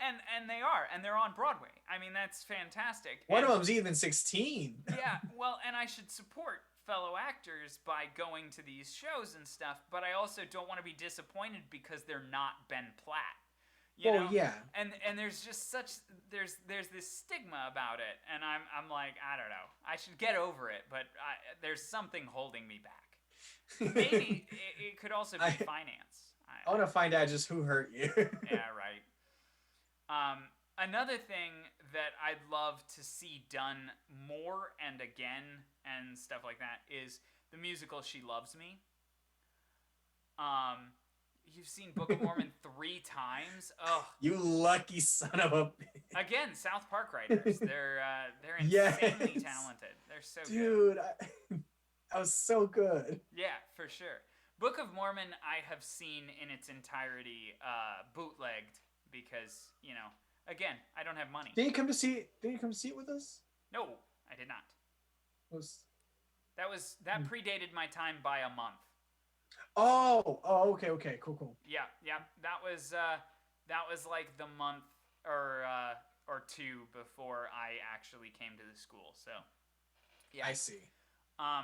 and they are, and they're on Broadway. I mean, that's fantastic. One of them's even 16. Yeah, well, and I should support fellow actors by going to these shows and stuff, but I also don't want to be disappointed because they're not Ben Platt. You know? Yeah. And there's just there's this stigma about it, and I'm like, I don't know. I should get over it, but there's something holding me back. Maybe it could also be finance. I want to find out just who hurt you. Yeah, right. Another thing that I'd love to see done more and again and stuff like that is the musical She Loves Me. You've seen Book of Mormon 3 times. Oh, you lucky son of a bitch. Again, South Park writers. They're insanely talented. They're so good. Dude, that was so good. Yeah, for sure. Book of Mormon I have seen in its entirety bootlegged because, you know, again, I don't have money. Did you come to see it with us? No, I did not. That predated my time by a month. Oh, okay, cool. Yeah, that was like the month or two before I actually came to the school. So, yeah, I see. I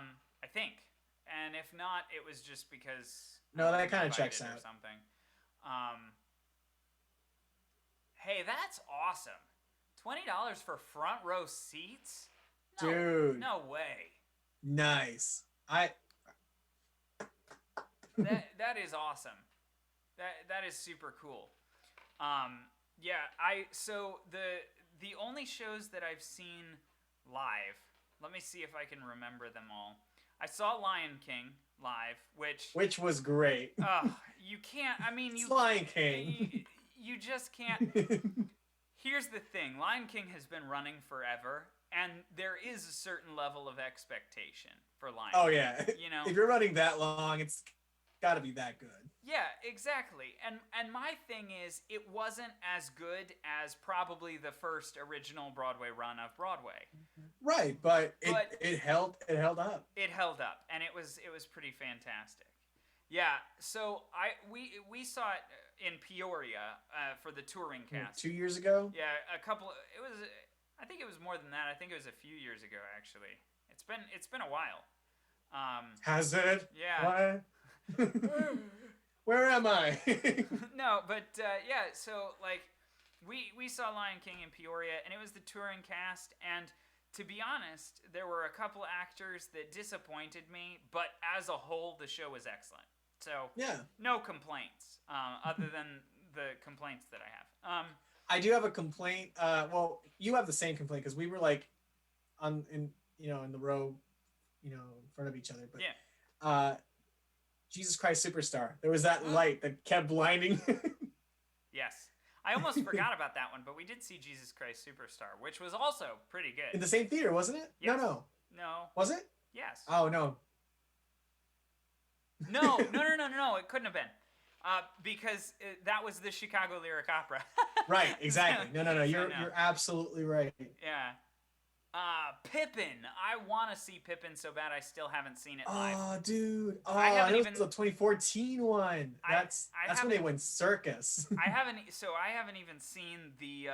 think, and if not, it was just because that kind of checks out or something. Hey, that's awesome! $20 for front row seats, dude. No way. Nice. That is awesome. That is super cool. So the only shows that I've seen live, let me see if I can remember them all. I saw Lion King live, which was great. You can't. I mean, it's Lion King. You just can't. Here's the thing: Lion King has been running forever, and there is a certain level of expectation for Lion King. Oh yeah. You know, if you're running that long, it's got to be that good. Yeah, exactly. And my thing is, it wasn't as good as probably the first original Broadway run of Broadway. Right, but it held up. It held up, and it was pretty fantastic. Yeah, so we saw it in Peoria for the touring cast 2 years ago. Yeah, I think it was more than that. I think it was a few years ago actually. It's been a while. Has it? Yeah. What? Where am I? No, but yeah. So like, we saw Lion King in Peoria, and it was the touring cast. And to be honest, there were a couple actors that disappointed me, but as a whole, the show was excellent. So yeah, no complaints other than the complaints that I have. I do have a complaint. Well, you have the same complaint because we were like in the row, in front of each other. But Yeah. Jesus Christ Superstar. There was that light that kept blinding. Yes. I almost forgot about that one, but we did see Jesus Christ Superstar, which was also pretty good. In the same theater, wasn't it? Yes. No. No. Was it? Yes. Oh no. No. It couldn't have been. Because that was the Chicago Lyric Opera. Right, exactly. No. You're absolutely right. Yeah. Pippin. I want to see Pippin so bad I still haven't seen it live. Oh, dude. Oh, I haven't it was the 2014 one. That's when they went circus. I haven't even seen the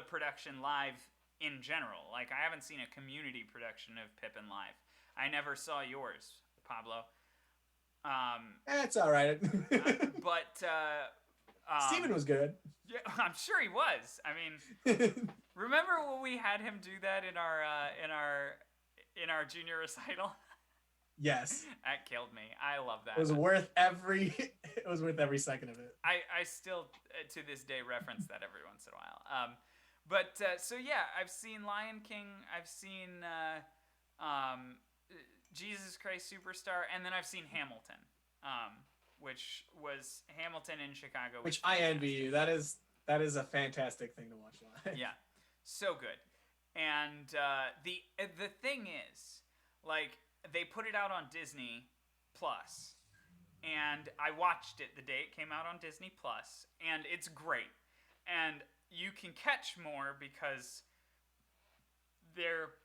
production live in general. Like, I haven't seen a community production of Pippin live. I never saw yours, Pablo. That's all right. But Steven was good. Yeah, I'm sure he was. I mean, remember when we had him do that in our junior recital? Yes. That killed me. I love that. It was worth every second of it. I still to this day reference that every once in a while. So yeah, I've seen Lion King. I've seen Jesus Christ Superstar, and then I've seen Hamilton. Which was Hamilton in Chicago. Which I envy you. That is a fantastic thing to watch live. Yeah, so good. And the thing is, like, they put it out on Disney Plus, and I watched it the day it came out on Disney Plus, and it's great. And you can catch more because they're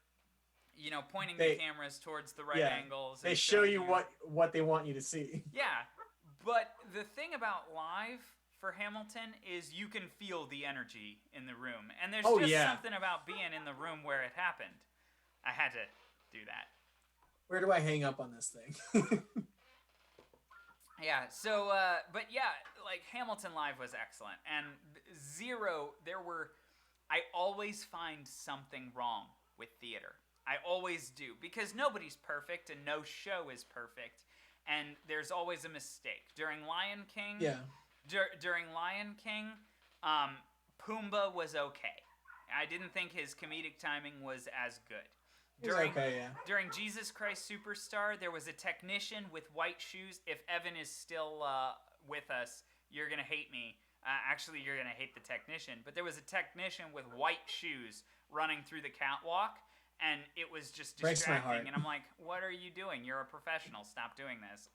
pointing the cameras towards the right angles. They show you what they want you to see. Yeah. But the thing about live for Hamilton is you can feel the energy in the room. And there's something about being in the room where it happened. I had to do that. Where do I hang up on this thing? Yeah, so, but yeah, like, Hamilton live was excellent. And I always find something wrong with theater. I always do. Because nobody's perfect and no show is perfect. And there's always a mistake. During Lion King, Pumbaa was okay. I didn't think his comedic timing was as good. During Jesus Christ Superstar, there was a technician with white shoes. If Evan is still with us, you're going to hate me. Actually, you're going to hate the technician. But there was a technician with white shoes running through the catwalk. And it was just distracting, and I'm like, what are you doing? You're a professional. Stop doing this.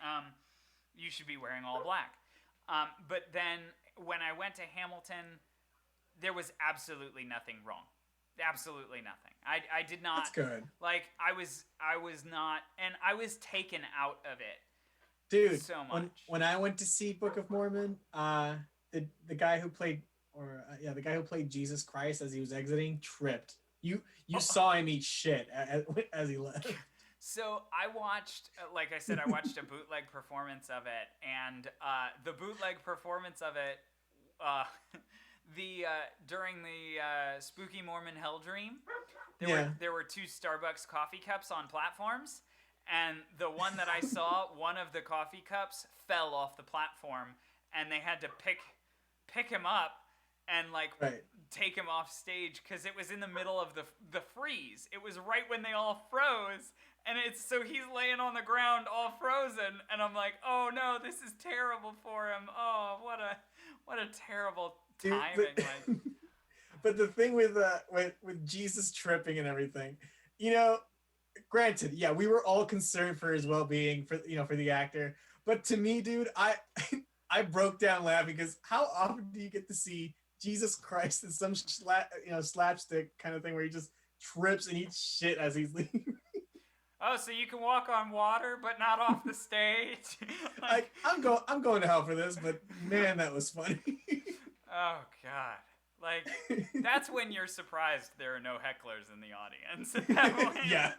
You should be wearing all black. But then when I went to Hamilton, there was absolutely nothing wrong. Absolutely nothing. I did not. That's good. Like, I was not, and I was taken out of it. Dude, so much. When I went to see Book of Mormon, the guy who played Jesus Christ as he was exiting tripped. You saw him eat shit as he left. So I watched, like I said, I watched a bootleg performance of it, and the bootleg performance of it, during the Spooky Mormon Hell Dream, there were 2 Starbucks coffee cups on platforms, and the one that I saw, one of the coffee cups fell off the platform, and they had to pick him up and take him off stage because it was in the middle of the freeze. It was right when they all froze, and so he's laying on the ground all frozen, and I'm like, oh no, this is terrible for him. Oh, what a terrible timing. But the thing with Jesus tripping and everything, granted, yeah, we were all concerned for his well-being for the actor, but to me, dude, I broke down laughing because how often do you get to see Jesus Christ in some slapstick kind of thing where he just trips and eats shit as he's leaving? Oh, so you can walk on water but not off the stage? I'm going to hell for this, but man, that was funny. Oh God. Like, that's when you're surprised there are no hecklers in the audience at that point. Yeah.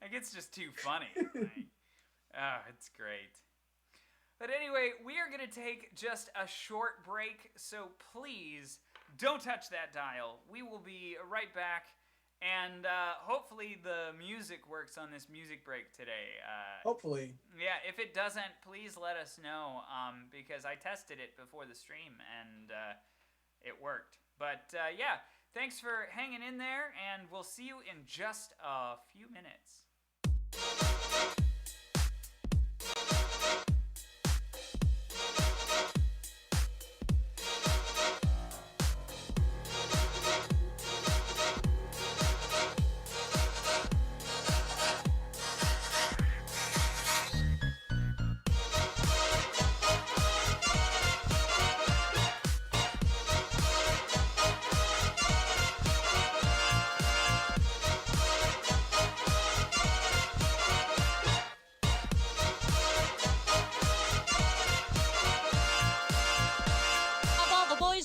Like, it's just too funny. It's great. But anyway, we are going to take just a short break, so please don't touch that dial. We will be right back, and hopefully the music works on this music break today. Hopefully. Yeah, if it doesn't, please let us know, because I tested it before the stream, and it worked. But yeah, thanks for hanging in there, and we'll see you in just a few minutes.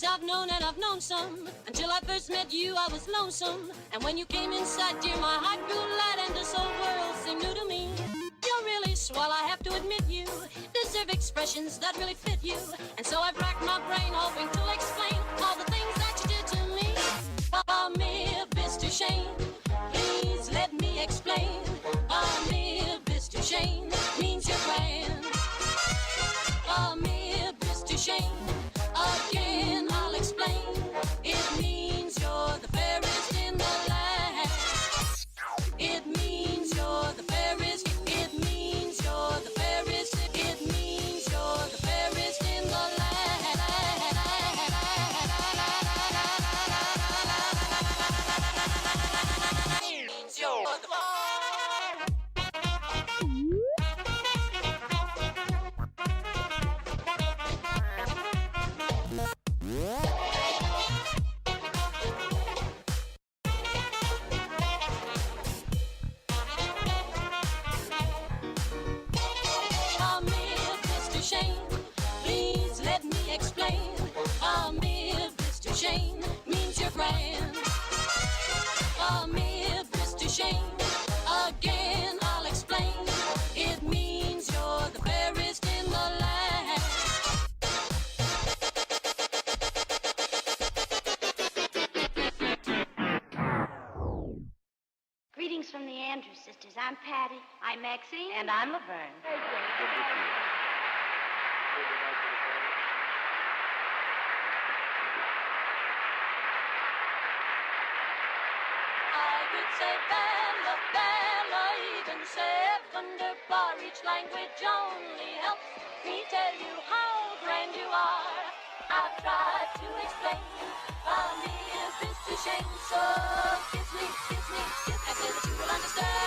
I've known and I've known some. Until I first met you, I was lonesome. And when you came inside, dear, my heart grew light and this whole world seemed new to me. You're really swell, I have to admit you deserve expressions that really fit you. And so I've racked my brain hoping to explain all the things that you did to me. Amir Mr. Shane, please let me explain. Amir Mr. Shane means you're grand. Amir Mr. Shane, again I'll explain. It means you're the fairest in the land. It means you're the fairest. It means you're the fairest. It means you're the fairest in the land. It means you're the Shane means you're grand. Amir Mr. Shane, again I'll explain. It means you're the fairest in the land. Greetings from the Andrews sisters. I'm Patty. I'm Maxine. And I'm Laverne. Say Bella, Bella, even Seconder bar. Each language only helps me tell you how grand you are. I've tried to explain, me is this to shame. So kiss me, kiss me, kiss me, I say that you will understand.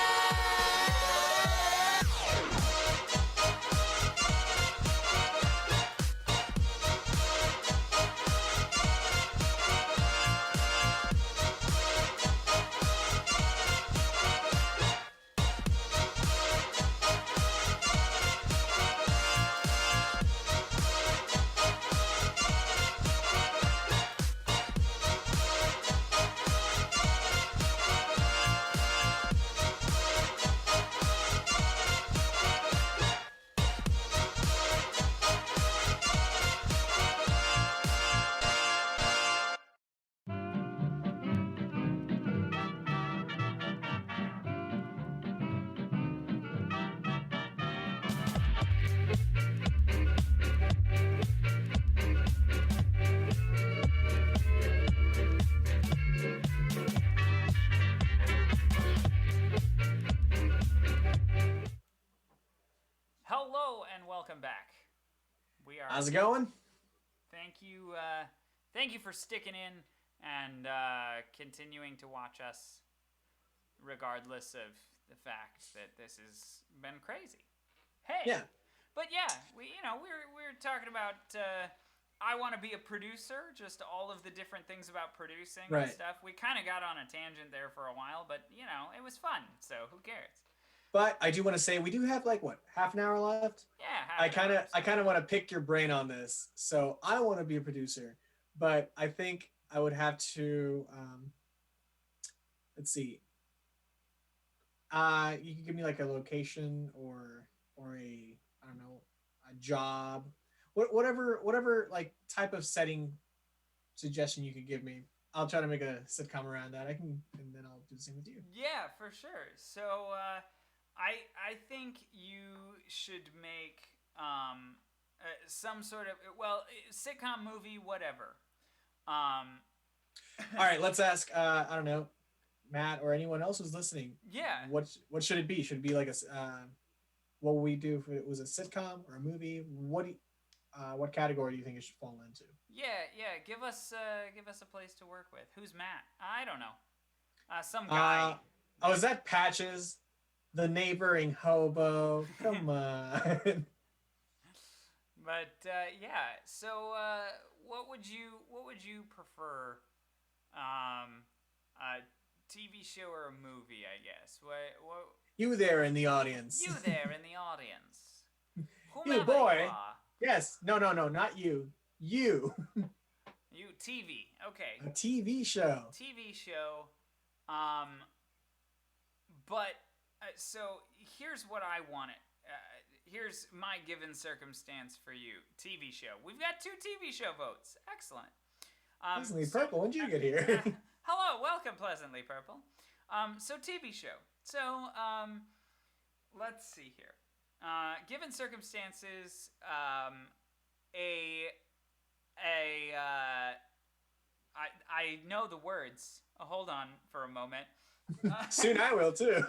Hello and welcome back. We are. How's it going? Thank you for sticking in and continuing to watch us, regardless of the fact that this has been crazy. Hey. Yeah. But yeah, we're talking about. I want to be a producer. Just all of the different things about producing and stuff. We kind of got on a tangent there for a while, but it was fun. So who cares? But I do want to say we do have half an hour left. Yeah. I kind of want to pick your brain on this. So I want to be a producer, but I think I would have to. Let's see. You can give me a location or a I don't know a job, whatever type of setting suggestion you could give me. I'll try to make a sitcom around that. And then I'll do the same with you. Yeah, for sure. So. I think you should make some sort of sitcom movie, whatever. All right, let's ask. I don't know, Matt or anyone else who's listening. Yeah. What should it be? Should it be like a what would we do if it was a sitcom or a movie? What category do you think it should fall into? Yeah. Give us a place to work with. Who's Matt? I don't know. Some guy. Oh, is that Patches, the neighboring hobo? Come on. But yeah. So what would you prefer? A TV show or a movie? I guess. What? You there in the audience. You there in the audience. You Whomever boy. you are. Yes. No, not you. You. You TV. Okay. A TV show. TV show. But so here's what I want it. Here's my given circumstance for you. TV show. We've got 2 TV show votes. Excellent. Pleasantly Purple. When did you get here? Hello, welcome, Pleasantly Purple. So TV show. So let's see here. Given circumstances, I know the words. Hold on for a moment. Soon I will too.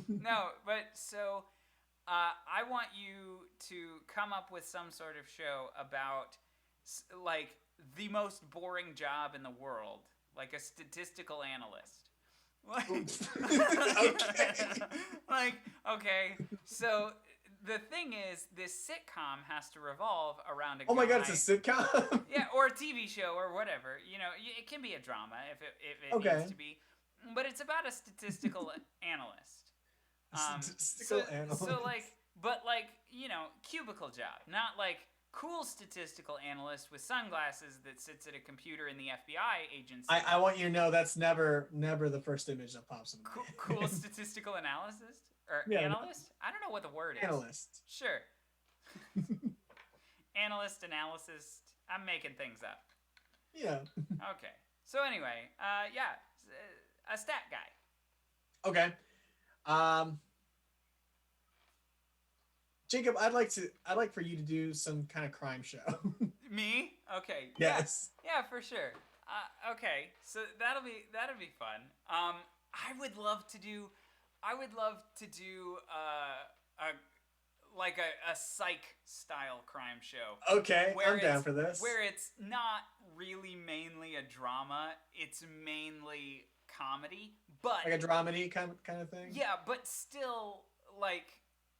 No, but so I want you to come up with some sort of show about like the most boring job in the world, like a statistical analyst. Okay. Okay, so the thing is, this sitcom has to revolve around a Oh my guy. god, it's a sitcom. Yeah, or a TV show or whatever. You know, it can be a drama if it Okay. needs to be, but it's about a statistical analyst. Statistical analyst. So but you know, cubicle job, not like cool statistical analyst with sunglasses that sits at a computer in the FBI agency. I want you to know that's never the first image that pops in my head. Cool statistical analyst or Yeah, analyst? I don't know what the word is. Analyst. Sure. Analyst, analysis. I'm making things up. Yeah. Okay. So anyway, yeah, a stat guy. Okay. Jacob, I'd like for you to do some kind of crime show. Me? Okay. Yes. Yeah, for sure. Okay. So that'll be fun. I would love to do a psych style crime show. Okay, I'm down for this. Where it's not really mainly a drama, it's mainly comedy, but Like a dramedy kind of thing? yeah, but still like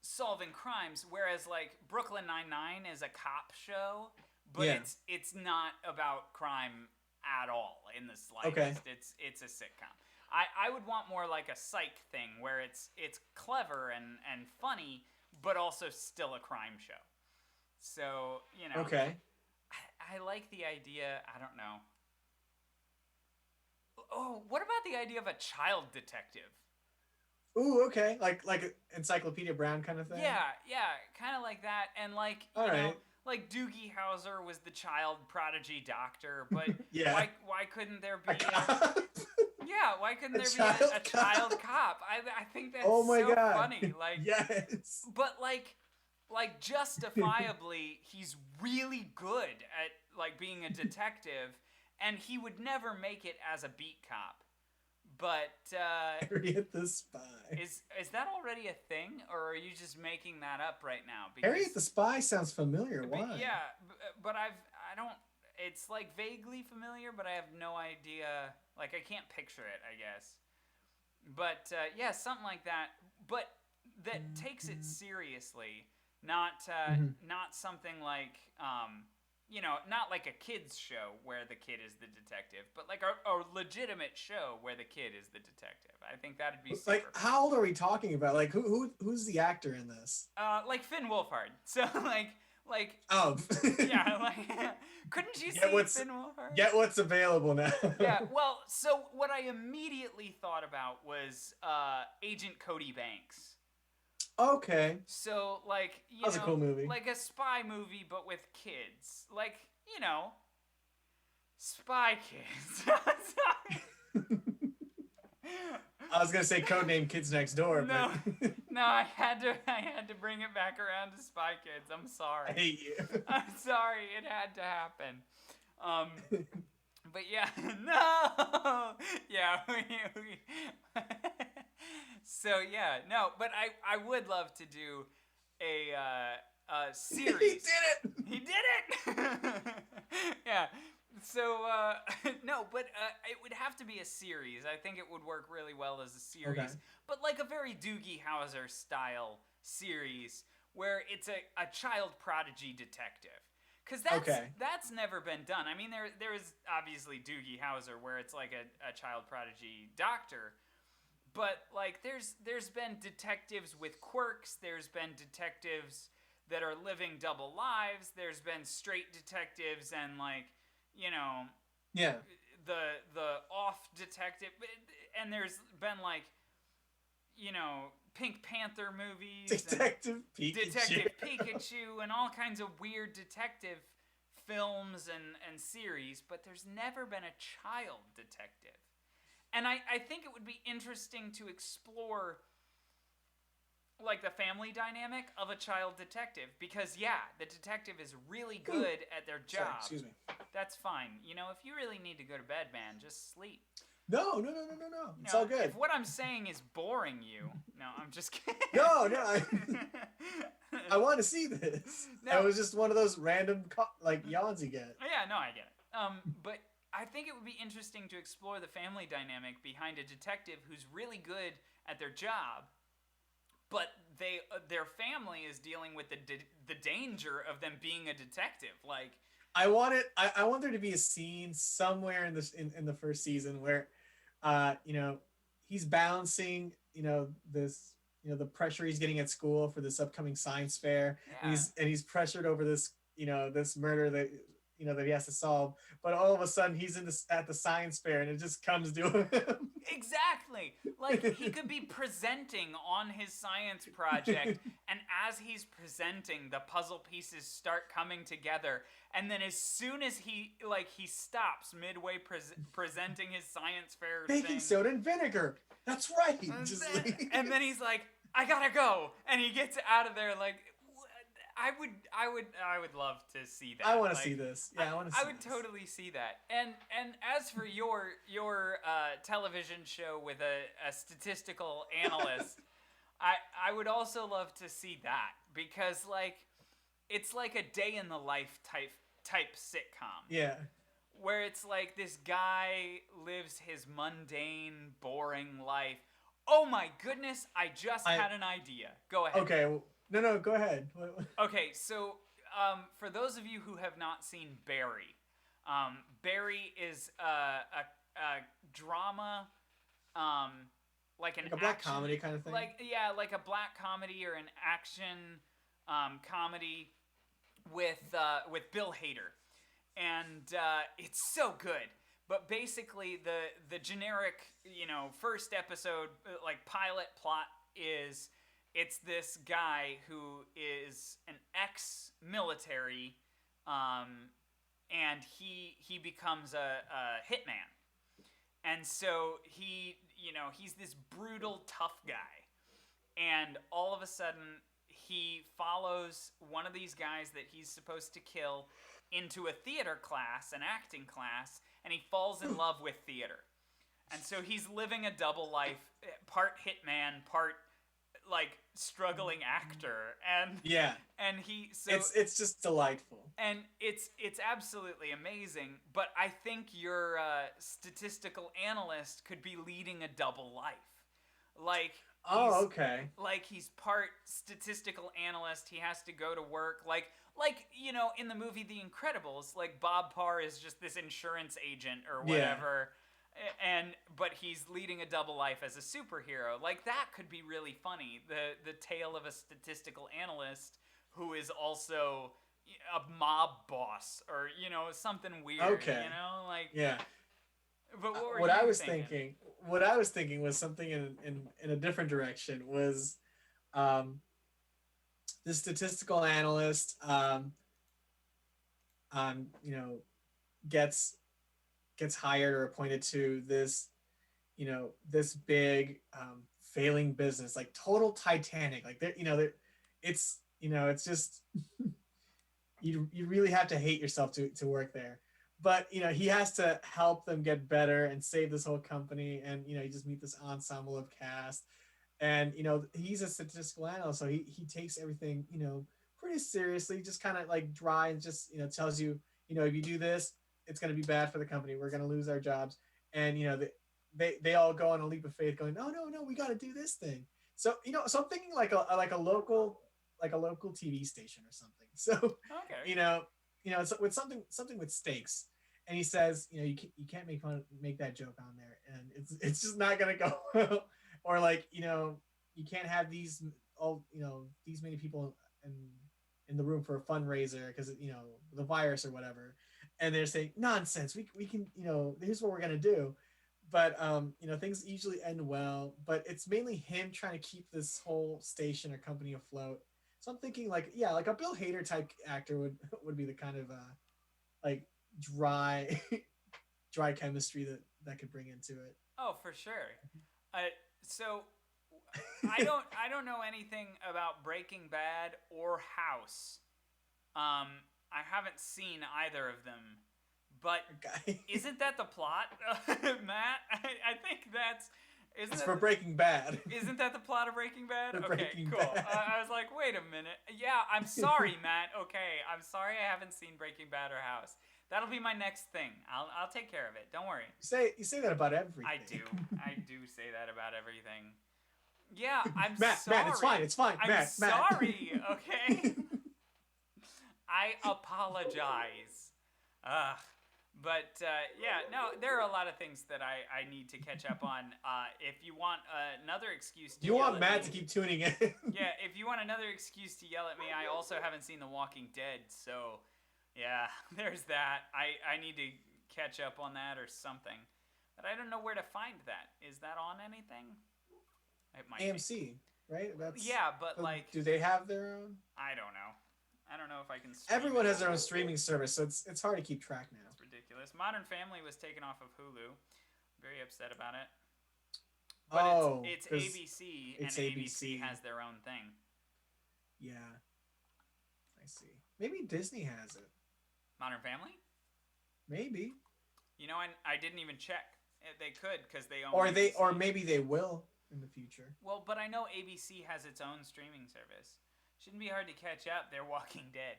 solving crimes, whereas like Brooklyn Nine-Nine is a cop show, but Yeah. it's not about crime at all in the slightest. Okay. It's a sitcom. I would want more like a psych thing where it's clever and funny, but also still a crime show. So, you know. Okay. I like the idea, I don't know. Oh, what about the idea of a child detective? Ooh, okay. Like Encyclopedia Brown kind of thing? Yeah, kind of like that. And like, you All know, right. like Doogie Howser was the child prodigy doctor, but Yeah. why couldn't there be A cop? yeah, why couldn't A there child be a cop? child cop? I think that's Oh my so god. funny. Like yes. but like justifiably he's really good at like being a detective and he would never make it as a beat cop. But Harriet the Spy. is that already a thing, or are you just making that up right now? Harriet the Spy sounds familiar. Why? Yeah, but I don't. It's like vaguely familiar, but I have no idea. Like I can't picture it, I guess. But yeah, something like that. But that takes it seriously, not something like you know, not like a kid's show where the kid is the detective, but like a legitimate show where the kid is the detective. I think that'd be super Like, fun. how old are we talking about? Like, who's the actor in this? Like Finn Wolfhard. So like Oh. yeah, like couldn't you see Finn Wolfhard? Get what's available now. Yeah, well, so what I immediately thought about was Agent Cody Banks. Okay. So, like, you That was know, a cool movie. like a spy movie, but with kids. Like, you know, Spy Kids. I was gonna say Codename Kids Next Door, No. but No, I had to bring it back around to Spy Kids. I'm I sorry. hate you. I'm sorry. It had to happen. Um, but yeah, no, yeah. So yeah, no. But I would love to do a series. He did it. He did it. Yeah. So no, but it would have to be a series. I think it would work really well as a series, Okay. but like a very Doogie Howser style series where it's a child prodigy detective. Cause that's never been done. I mean, there is obviously Doogie Howser where it's like a child prodigy doctor, but like there's been detectives with quirks. There's been detectives that are living double lives. There's been straight detectives and like, you know, Yeah. the off detective, and there's been like, you know, Pink Panther movies, Detective Pikachu. Detective Pikachu, and all kinds of weird detective films and series, but there's never been a child detective. And I think it would be interesting to explore like the family dynamic of a child detective, because yeah, the detective is really good at their job. Sorry, excuse me. That's fine. You know, if you really need to go to bed, man, just sleep. No. It's all good. If what I'm saying is boring you, no, I'm just kidding. No. I want to see this. No. It was just one of those random yawns you get. Yeah, no, I get it. But I think it would be interesting to explore the family dynamic behind a detective who's really good at their job, but their family is dealing with the danger of them being a detective. Like, I want there to be a scene somewhere in this in the first season where, he's balancing, this, the pressure he's getting at school for this upcoming science fair, yeah. and he's pressured over this, this murder that, that he has to solve, but all of a sudden he's at the science fair and it just comes to him. Exactly. Like, he could be presenting on his science project, and as he's presenting, the puzzle pieces start coming together, and then as soon as he stops midway presenting his science fair Baking thing, soda and vinegar. That's right. And then he's like, I gotta go, and he gets out of there. Like, I would love to see that. I want to see this. Yeah, I want to see I would this. totally see that. And as for your television show with a statistical analyst, I would also love to see that, because like it's like a day in the life type sitcom. Yeah. Where it's like this guy lives his mundane, boring life. Oh my goodness, I just had an idea. Go ahead. Okay. Well, no, go ahead. Okay, so for those of you who have not seen Barry, Barry is a drama, like a black comedy kind of thing. Like a black comedy or an action comedy with Bill Hader, and it's so good. But basically, the generic, first episode, like pilot plot is, it's this guy who is an ex-military, and he becomes a hitman. And so he's this brutal, tough guy. And all of a sudden, he follows one of these guys that he's supposed to kill into a theater class, an acting class, and he falls in love with theater. And so he's living a double life, part hitman, part like struggling actor, and yeah, and it's just delightful, and it's absolutely amazing. But I think your statistical analyst could be leading a double life, like. Okay. Like, he's part statistical analyst. He has to go to work. Like in the movie The Incredibles, like Bob Parr is just this insurance agent or whatever, but he's leading a double life as a superhero. Like, that could be really funny. The tale of a statistical analyst who is also a mob boss, or something weird. Okay. Like, yeah. But what I was thinking? What I was thinking was something in a different direction. Was the statistical analyst gets hired or appointed to this this big failing business, like total Titanic, like it's just you really have to hate yourself to work there. but he has to help them get better and save this whole company, and you just meet this ensemble of cast, and he's a statistical analyst, so he takes everything pretty seriously, just kind of like dry, and just tells you, if you do this, it's going to be bad for the company, we're going to lose our jobs, and they all go on a leap of faith going, no, no, no, we got to do this thing. So so I'm thinking like a local TV station or something. So Okay. it's with something with stakes. And he says, you can't make that joke on there, and it's just not gonna go well. Or like, you can't have these these many people in the room for a fundraiser because the virus or whatever. And they're saying nonsense. We can here's what we're gonna do. But things usually end well. But it's mainly him trying to keep this whole station or company afloat. So I'm thinking like a Bill Hader type actor would be the kind of like dry dry chemistry that could bring into it. Oh, for sure. So I don't know anything about Breaking Bad or House. I haven't seen either of them, but Okay. isn't that the plot, Matt? I think that's. It's for Breaking Bad. Isn't that the plot of Breaking Bad? For Okay, Breaking cool. Bad. I was like, wait a minute. Yeah, I'm sorry, Matt. Okay, I'm sorry I haven't seen Breaking Bad or House. That'll be my next thing. I'll take care of it. Don't worry. You say that about everything. I do say that about everything. Yeah, I'm Matt, sorry. Matt, it's fine. I'm Matt. sorry, okay? I apologize. But no, there are a lot of things that I need to catch up on. If you want another excuse to You yell want at Matt me, to keep tuning in. yeah, if you want another excuse to yell at me, I also haven't seen The Walking Dead, so yeah, there's that. I need to catch up on that or something. But I don't know where to find that. Is that on anything? It might AMC, be. right? Yeah, but like, do they have their own? I don't know. I don't know if I can. Everyone has their own streaming service, so it's hard to keep track now. It's ridiculous. Modern Family was taken off of Hulu. Very upset about it. But it's ABC, and ABC has their own thing. Yeah, I see. Maybe Disney has it. Modern Family? Maybe. You know, I didn't even check. They could because they own. Or maybe they will in the future. Well, but I know ABC has its own streaming service. Shouldn't be hard to catch up. They're Walking Dead.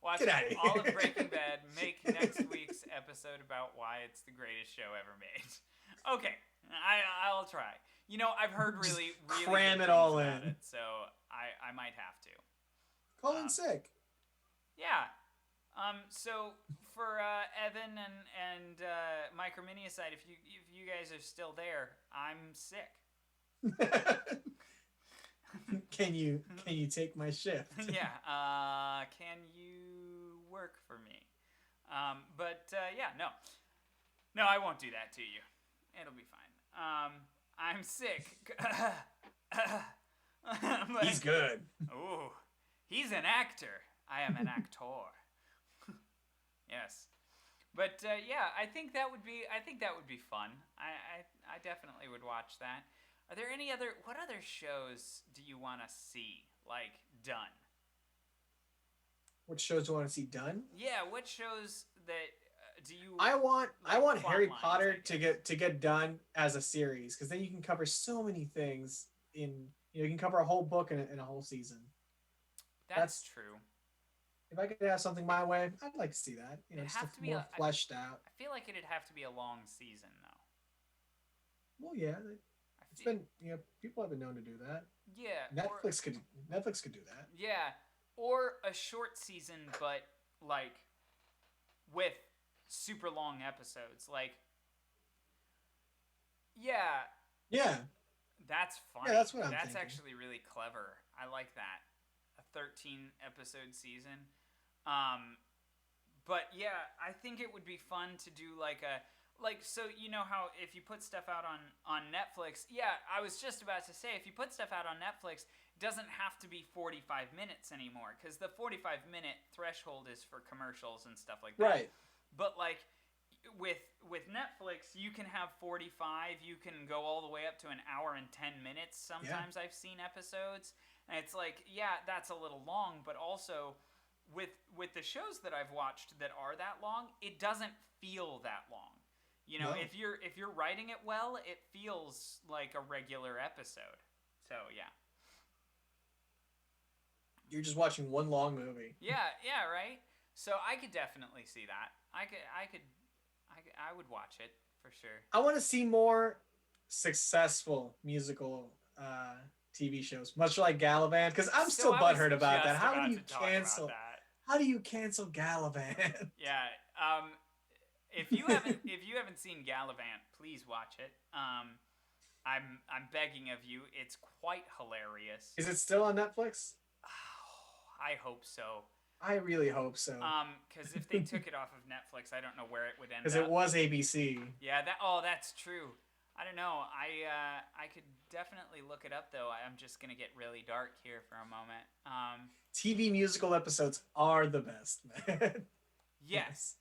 Watch all of Breaking Bad. Make next week's episode about why it's the greatest show ever made. Okay, I'll try. You know, I've heard really cram good it all things about in. it, so I might have to. Call in sick. Yeah. So for Evan and Microminia side, if you guys are still there, I'm sick. Can you take my shift? Yeah. Can you work for me? Yeah, no, I won't do that to you. It'll be fine. I'm sick. He's good. Ooh, he's an actor. I am an actor. Yes. But yeah, I think that would be fun. I definitely would watch that. Are there what other shows do you want to see done? What shows do you want to see done? Yeah, what shows that do you I want Harry lines, Potter to get done as a series, because then you can cover so many things you can cover a whole book in a whole season. That's true. If I could have something my way, I'd like to see that. It'd just have to be more fleshed out. I feel like it'd have to be a long season though. Well, yeah, it's been people have been known to do that. Yeah. Netflix could do that. Yeah, or a short season, but with super long episodes. Yeah. That's funny. Yeah, that's what I'm That's thinking. actually really clever. I like that. A 13 episode season. But yeah, I think it would be fun to do so you know how if you put stuff out on Netflix, yeah, I was just about to say, if you put stuff out on Netflix, it doesn't have to be 45 minutes anymore, because the 45-minute threshold is for commercials and stuff like that. Right. But with Netflix, you can have 45, you can go all the way up to an hour and 10 minutes. Sometimes I've seen episodes, and it's yeah, that's a little long, but also with the shows that I've watched that are that long, it doesn't feel that long. You know, No. if you're writing it well, it feels like a regular episode. So yeah. You're just watching one long movie. Yeah, right. So I could definitely see that. I would watch it for sure. I want to see more successful musical TV shows, much like Gallivant, because I'm still I was butthurt about that. just How about do you to talk about cancel? that. How do you cancel Gallivant? Yeah. If you haven't seen Gallivant, please watch it. I'm begging of you. It's quite hilarious. Is it still on Netflix? I hope so. I really hope so. Because if they took it off of Netflix, I don't know where it would end up. Because it was ABC. Yeah. That's true. I don't know. I could definitely look it up though. I'm just gonna get really dark here for a moment. TV musical episodes are the best, man. Yes.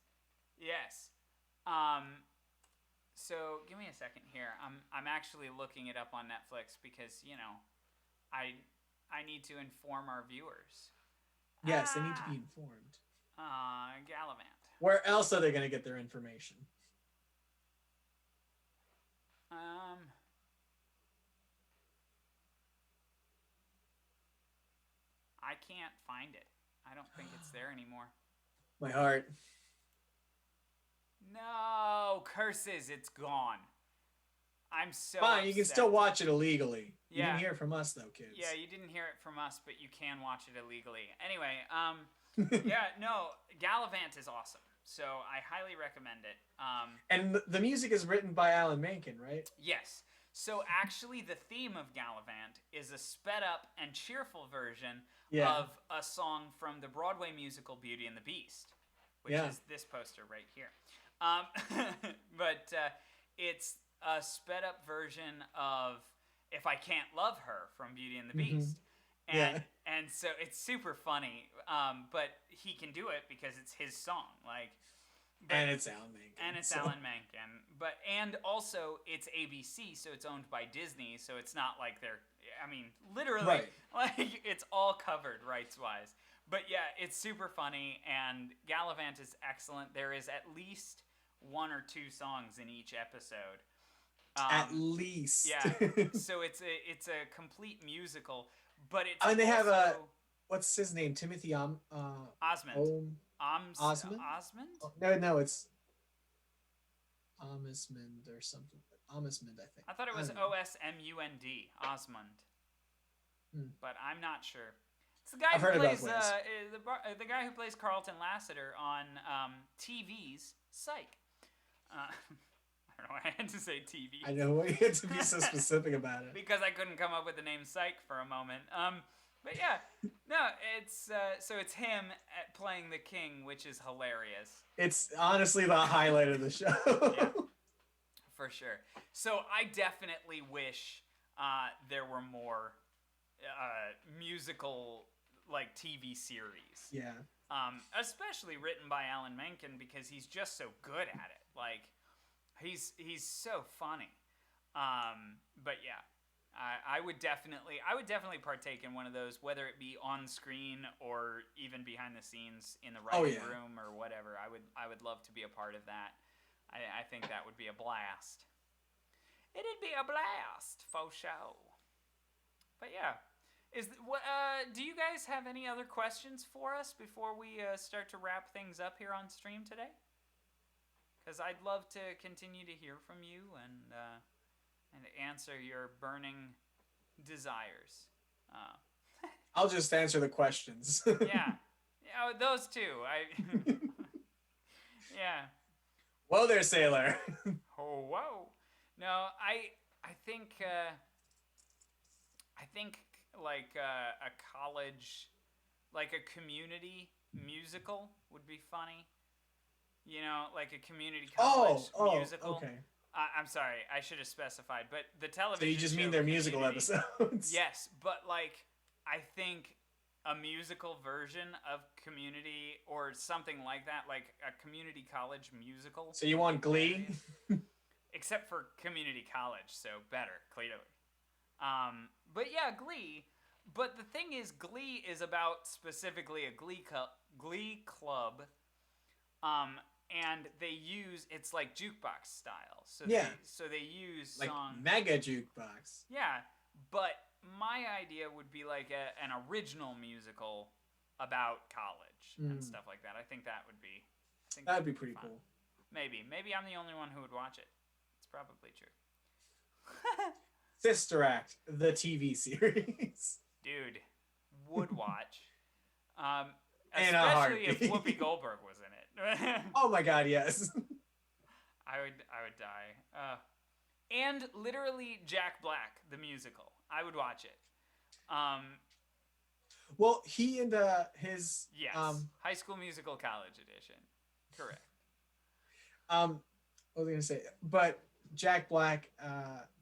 Yes. So give me a second here. I'm actually looking it up on Netflix because, you know, I need to inform our viewers. Yes, they need to be informed. Gallivant. Where else are they going to get their information? I can't find it. I don't think it's there anymore. My heart. No, curses, it's gone. I'm so Fine, you can upset. still watch it illegally. You Yeah. didn't hear it from us, though, kids. Yeah, you didn't hear it from us, but you can watch it illegally. Anyway, yeah, no, Gallivant is awesome. So I highly recommend it. And the music is written by Alan Menken, right? Yes. So actually, the theme of Gallivant is a sped up and cheerful version of a song from the Broadway musical Beauty and the Beast, which is this poster right here. But it's a sped up version of If I Can't Love Her from Beauty and the Beast. And so it's super funny, but he can do it because it's his song. And it's Alan Menken. Alan Menken. And also it's ABC, so it's owned by Disney, so it's not like they're, I mean, literally, like, it's all covered rights-wise. But yeah, it's super funny, and Gallivant is excellent. There is at least one or two songs in each episode. At least. Yeah. So it's a complete musical, but it's I mean, they have also... what's his name? Timothy Osmond. Osmond? Osmond? No, it's Osmond or something. Osmond, I think. I thought it was Osmund, Osmond. But I'm not sure. It's the guy I've who heard plays about the guy who plays Carlton Lassiter on TV's Psych. I don't know why I had to say TV. I know why you had to be so specific about it. Because I couldn't come up with the name Psych for a moment. But yeah, no, it's so it's him playing the king, which is hilarious. It's honestly the highlight of the show. Yeah, for sure. So I definitely wish there were more musical like TV series. Yeah. Especially written by Alan Menken because he's just so good at it. Like he's so funny. But yeah. I would definitely partake in one of those, whether it be on screen or even behind the scenes in the writing room or whatever. I would love to be a part of that. I think that would be a blast. It'd be a blast for sure. But yeah, do you guys have any other questions for us before we start to wrap things up here on stream today? Because I'd love to continue to hear from you and answer your burning desires. I'll just answer the questions. Yeah, those two. Yeah. Whoa there, sailor. Oh, whoa. No, I think like a college, like a community musical would be funny. You know, like a community college musical. Okay. I'm sorry, I should have specified, but the television. So you just mean show their musical Community- episodes? Yes, but like I think a musical version of Community or something like that, like a community college musical. So you want Glee? Except for community college, so better, clearly. But yeah, Glee. But the thing is, Glee is about specifically a glee club, and it's like jukebox style. So they use like songs. mega jukebox. Yeah, but my idea would be like an original musical about college and stuff like that. I think that would be. That'd be pretty cool. Maybe I'm the only one who would watch it. It's probably true. Sister Act, the TV series. Dude, would watch. In a Especially if heartbeat. Whoopi Goldberg was in it. Oh my god, yes. I would die. And literally Jack Black, the musical. I would watch it. Well, he and his Yes. High School Musical College Edition. Correct. what was I gonna say? But Jack Black,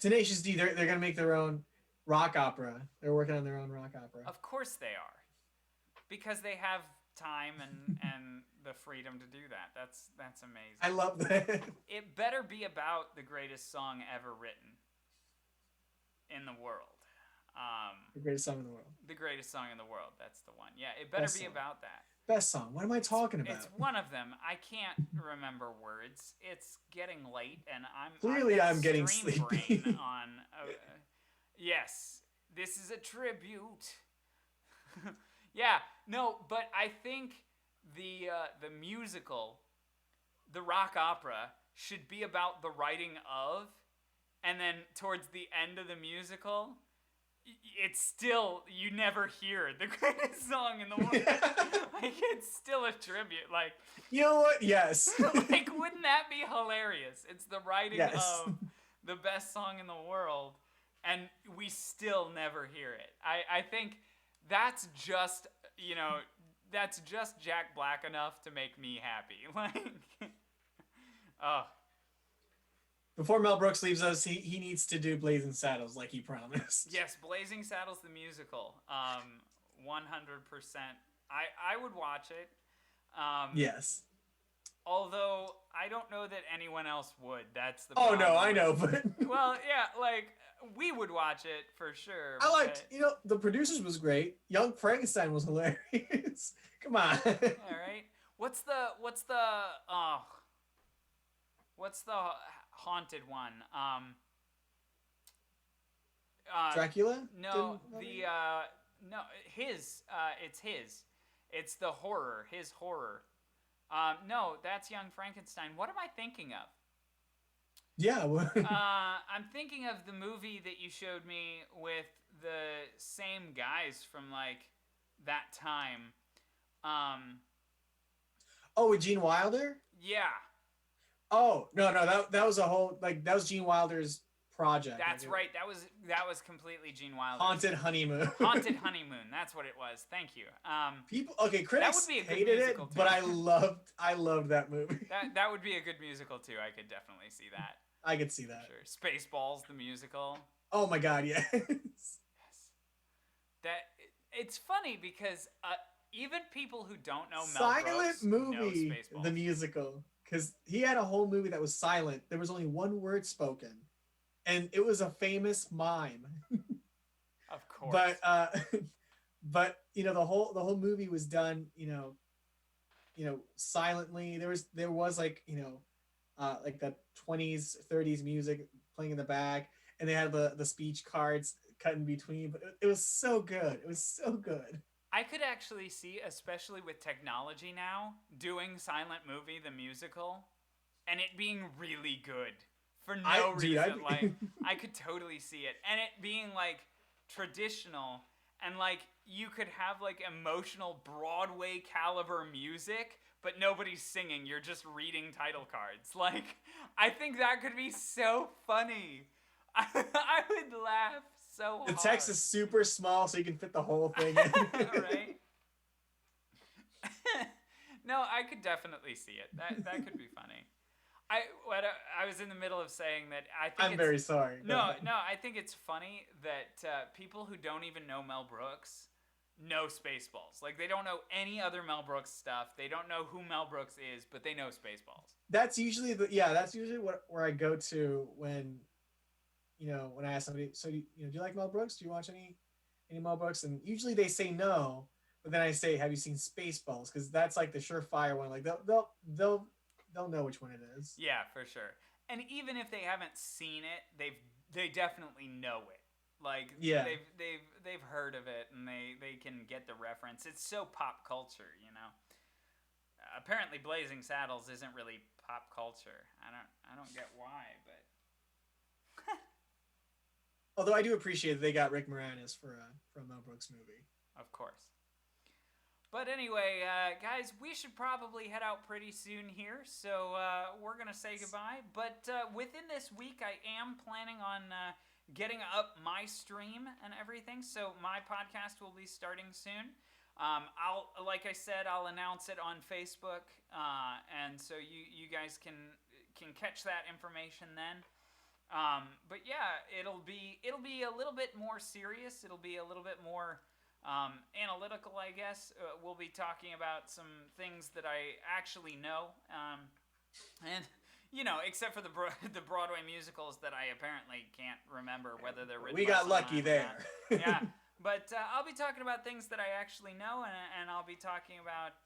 Tenacious D, they're gonna make their own rock opera. They're working on their own rock opera. Of course they are. Because they have time and the freedom to do that. That's amazing. I love that. It better be about the greatest song ever written in the world. The greatest song in the world. The greatest song in the world. That's the one. Yeah, it better Best be song. about that. Best song. What am I talking about? It's one of them. I can't remember words. It's getting late, and Clearly I'm getting stream sleepy. brain on. Yes, this is a tribute. Yeah, no, but I think the musical, the rock opera, should be about the writing of, and then towards the end of the musical, it's still, you never hear the greatest song in the world. Like, it's still a tribute. Like, You know what? Yes. like, wouldn't that be hilarious? It's the writing Yes. of the best song in the world, and we still never hear it. I think that's just, that's just Jack Black enough to make me happy. Like, oh. Before Mel Brooks leaves us, he needs to do Blazing Saddles like he promised. Yes, Blazing Saddles the musical. 100%. I would watch it. Yes. Although I don't know that anyone else would. That's the Oh problem. no, I know, but Well, yeah, like we would watch it for sure. I liked, the producers was great. Young Frankenstein was hilarious. Come on. All right. What's the haunted one? Dracula? No, Didn't- no, his. It's his. It's the horror. His horror. No, that's Young Frankenstein. What am I thinking of? Yeah. Well, I'm thinking of the movie that you showed me with the same guys from like that time. oh, with Gene Wilder? Yeah, Oh, no, that was a whole, that was Gene Wilder's project. that's right. That was completely Gene Wilder. Haunted Honeymoon. Haunted Honeymoon. That's what it was. Thank you. People, okay, critics would be a good hated it, musical, too. but I loved that movie. That would be a good musical too. I could definitely see that. I could see that. Sure. Spaceballs, the musical. Oh my god, yes. Yes. It's funny because even people who don't know Mel Silent Brooks movie, know Spaceballs. the musical, because he had a whole movie that was silent. There was only one word spoken, and it was a famous mime. Of course. But the whole movie was done silently. There was like the 20s 30s music playing in the back, and they had the speech cards cut in between, but it was so good. It was so good. I could actually see, especially with technology now, doing Silent Movie the musical, and it being really good for no reason. Like, I could totally see it, and it being like traditional, and like you could have like emotional Broadway caliber music, but nobody's singing. You're just reading title cards. Like, I think that could be so funny. I would laugh so hard. The text is super small, so you can fit the whole thing in. Right? No, I could definitely see it. That could be funny. I was in the middle of saying that I think I'm very sorry. No, I think it's funny that people who don't even know Mel Brooks know Spaceballs. Like, they don't know any other Mel Brooks stuff. They don't know who Mel Brooks is, but they know Spaceballs. That's usually where I go to when I ask somebody, so do you like Mel Brooks? Do you watch any any Mo books? And usually they say no, but then I say, have you seen Spaceballs? Because that's like the surefire one. Like they'll know which one it is. Yeah, for sure. And even if they haven't seen it, they definitely know it. Like Yeah. they've heard of it and they can get the reference. It's so pop culture, you know. Apparently, Blazing Saddles isn't really pop culture. I don't get why, but Although I do appreciate that they got Rick Moranis for a Mel Brooks movie. of course. But anyway, guys, we should probably head out pretty soon here, so we're going to say goodbye. But within this week, I am planning on getting up my stream and everything, so my podcast will be starting soon. Like I said, I'll announce it on Facebook, and so you guys can catch that information then. But yeah, it'll be a little bit more serious. It'll be a little bit more analytical, I guess. We'll be talking about some things that I actually know, and except for the Broadway musicals that I apparently can't remember whether they're written. We got lucky there. Yeah, but I'll be talking about things that I actually know, and I'll be talking about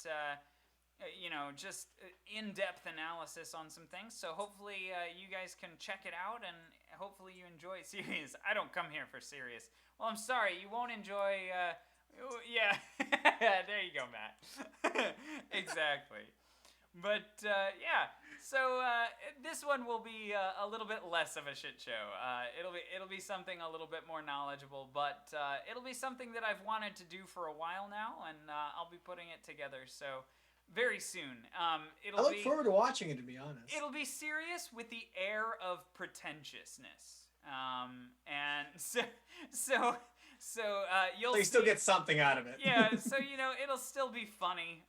just in-depth analysis on some things. So hopefully you guys can check it out, and hopefully you enjoy Sirius. I don't come here for Sirius. Well, I'm sorry, you won't enjoy. Yeah, there you go, Matt. Exactly. But yeah, so this one will be a little bit less of a shit show. It'll be something a little bit more knowledgeable, but it'll be something that I've wanted to do for a while now, and I'll be putting it together. So very soon. I look forward to watching it, to be honest. It'll be serious with the air of pretentiousness, and so you'll still get something out of it. Yeah, so it'll still be funny,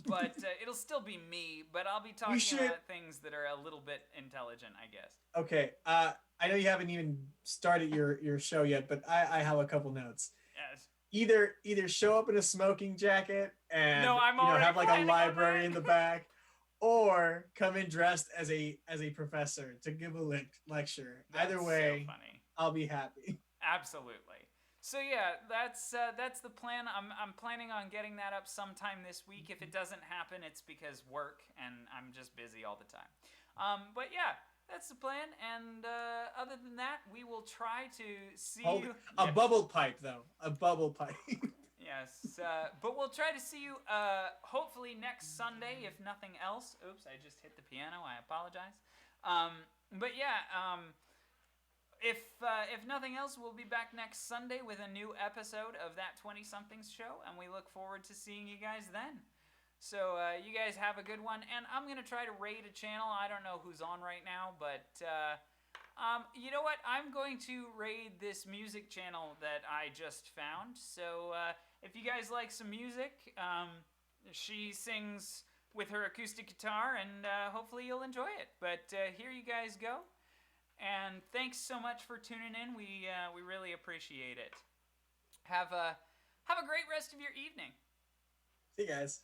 but it'll still be me. But I'll be talking about things that are a little bit intelligent, I guess. Okay. I know you haven't even started your show yet, but I have a couple notes. Yes. Either show up in a smoking jacket and have like a library in the back, or come in dressed as a professor to give a lecture. Either way, so funny. I'll be happy. Absolutely. So yeah, that's the plan. I'm planning on getting that up sometime this week. If it doesn't happen, it's because work and I'm just busy all the time. But yeah, that's the plan. And other than that, we will try to see you. A bubble pipe, though. A bubble pipe. Yes, but we'll try to see you hopefully next Sunday, if nothing else. Oops, I just hit the piano. I apologize. But yeah. If nothing else, we'll be back next Sunday with a new episode of That 20-Somethings Show, and we look forward to seeing you guys then. So you guys have a good one, and I'm going to try to raid a channel. I don't know who's on right now, but you know what? I'm going to raid this music channel that I just found. So if you guys like some music, she sings with her acoustic guitar, and hopefully you'll enjoy it. But here you guys go. And thanks so much for tuning in. We really appreciate it. Have a great rest of your evening. See you guys.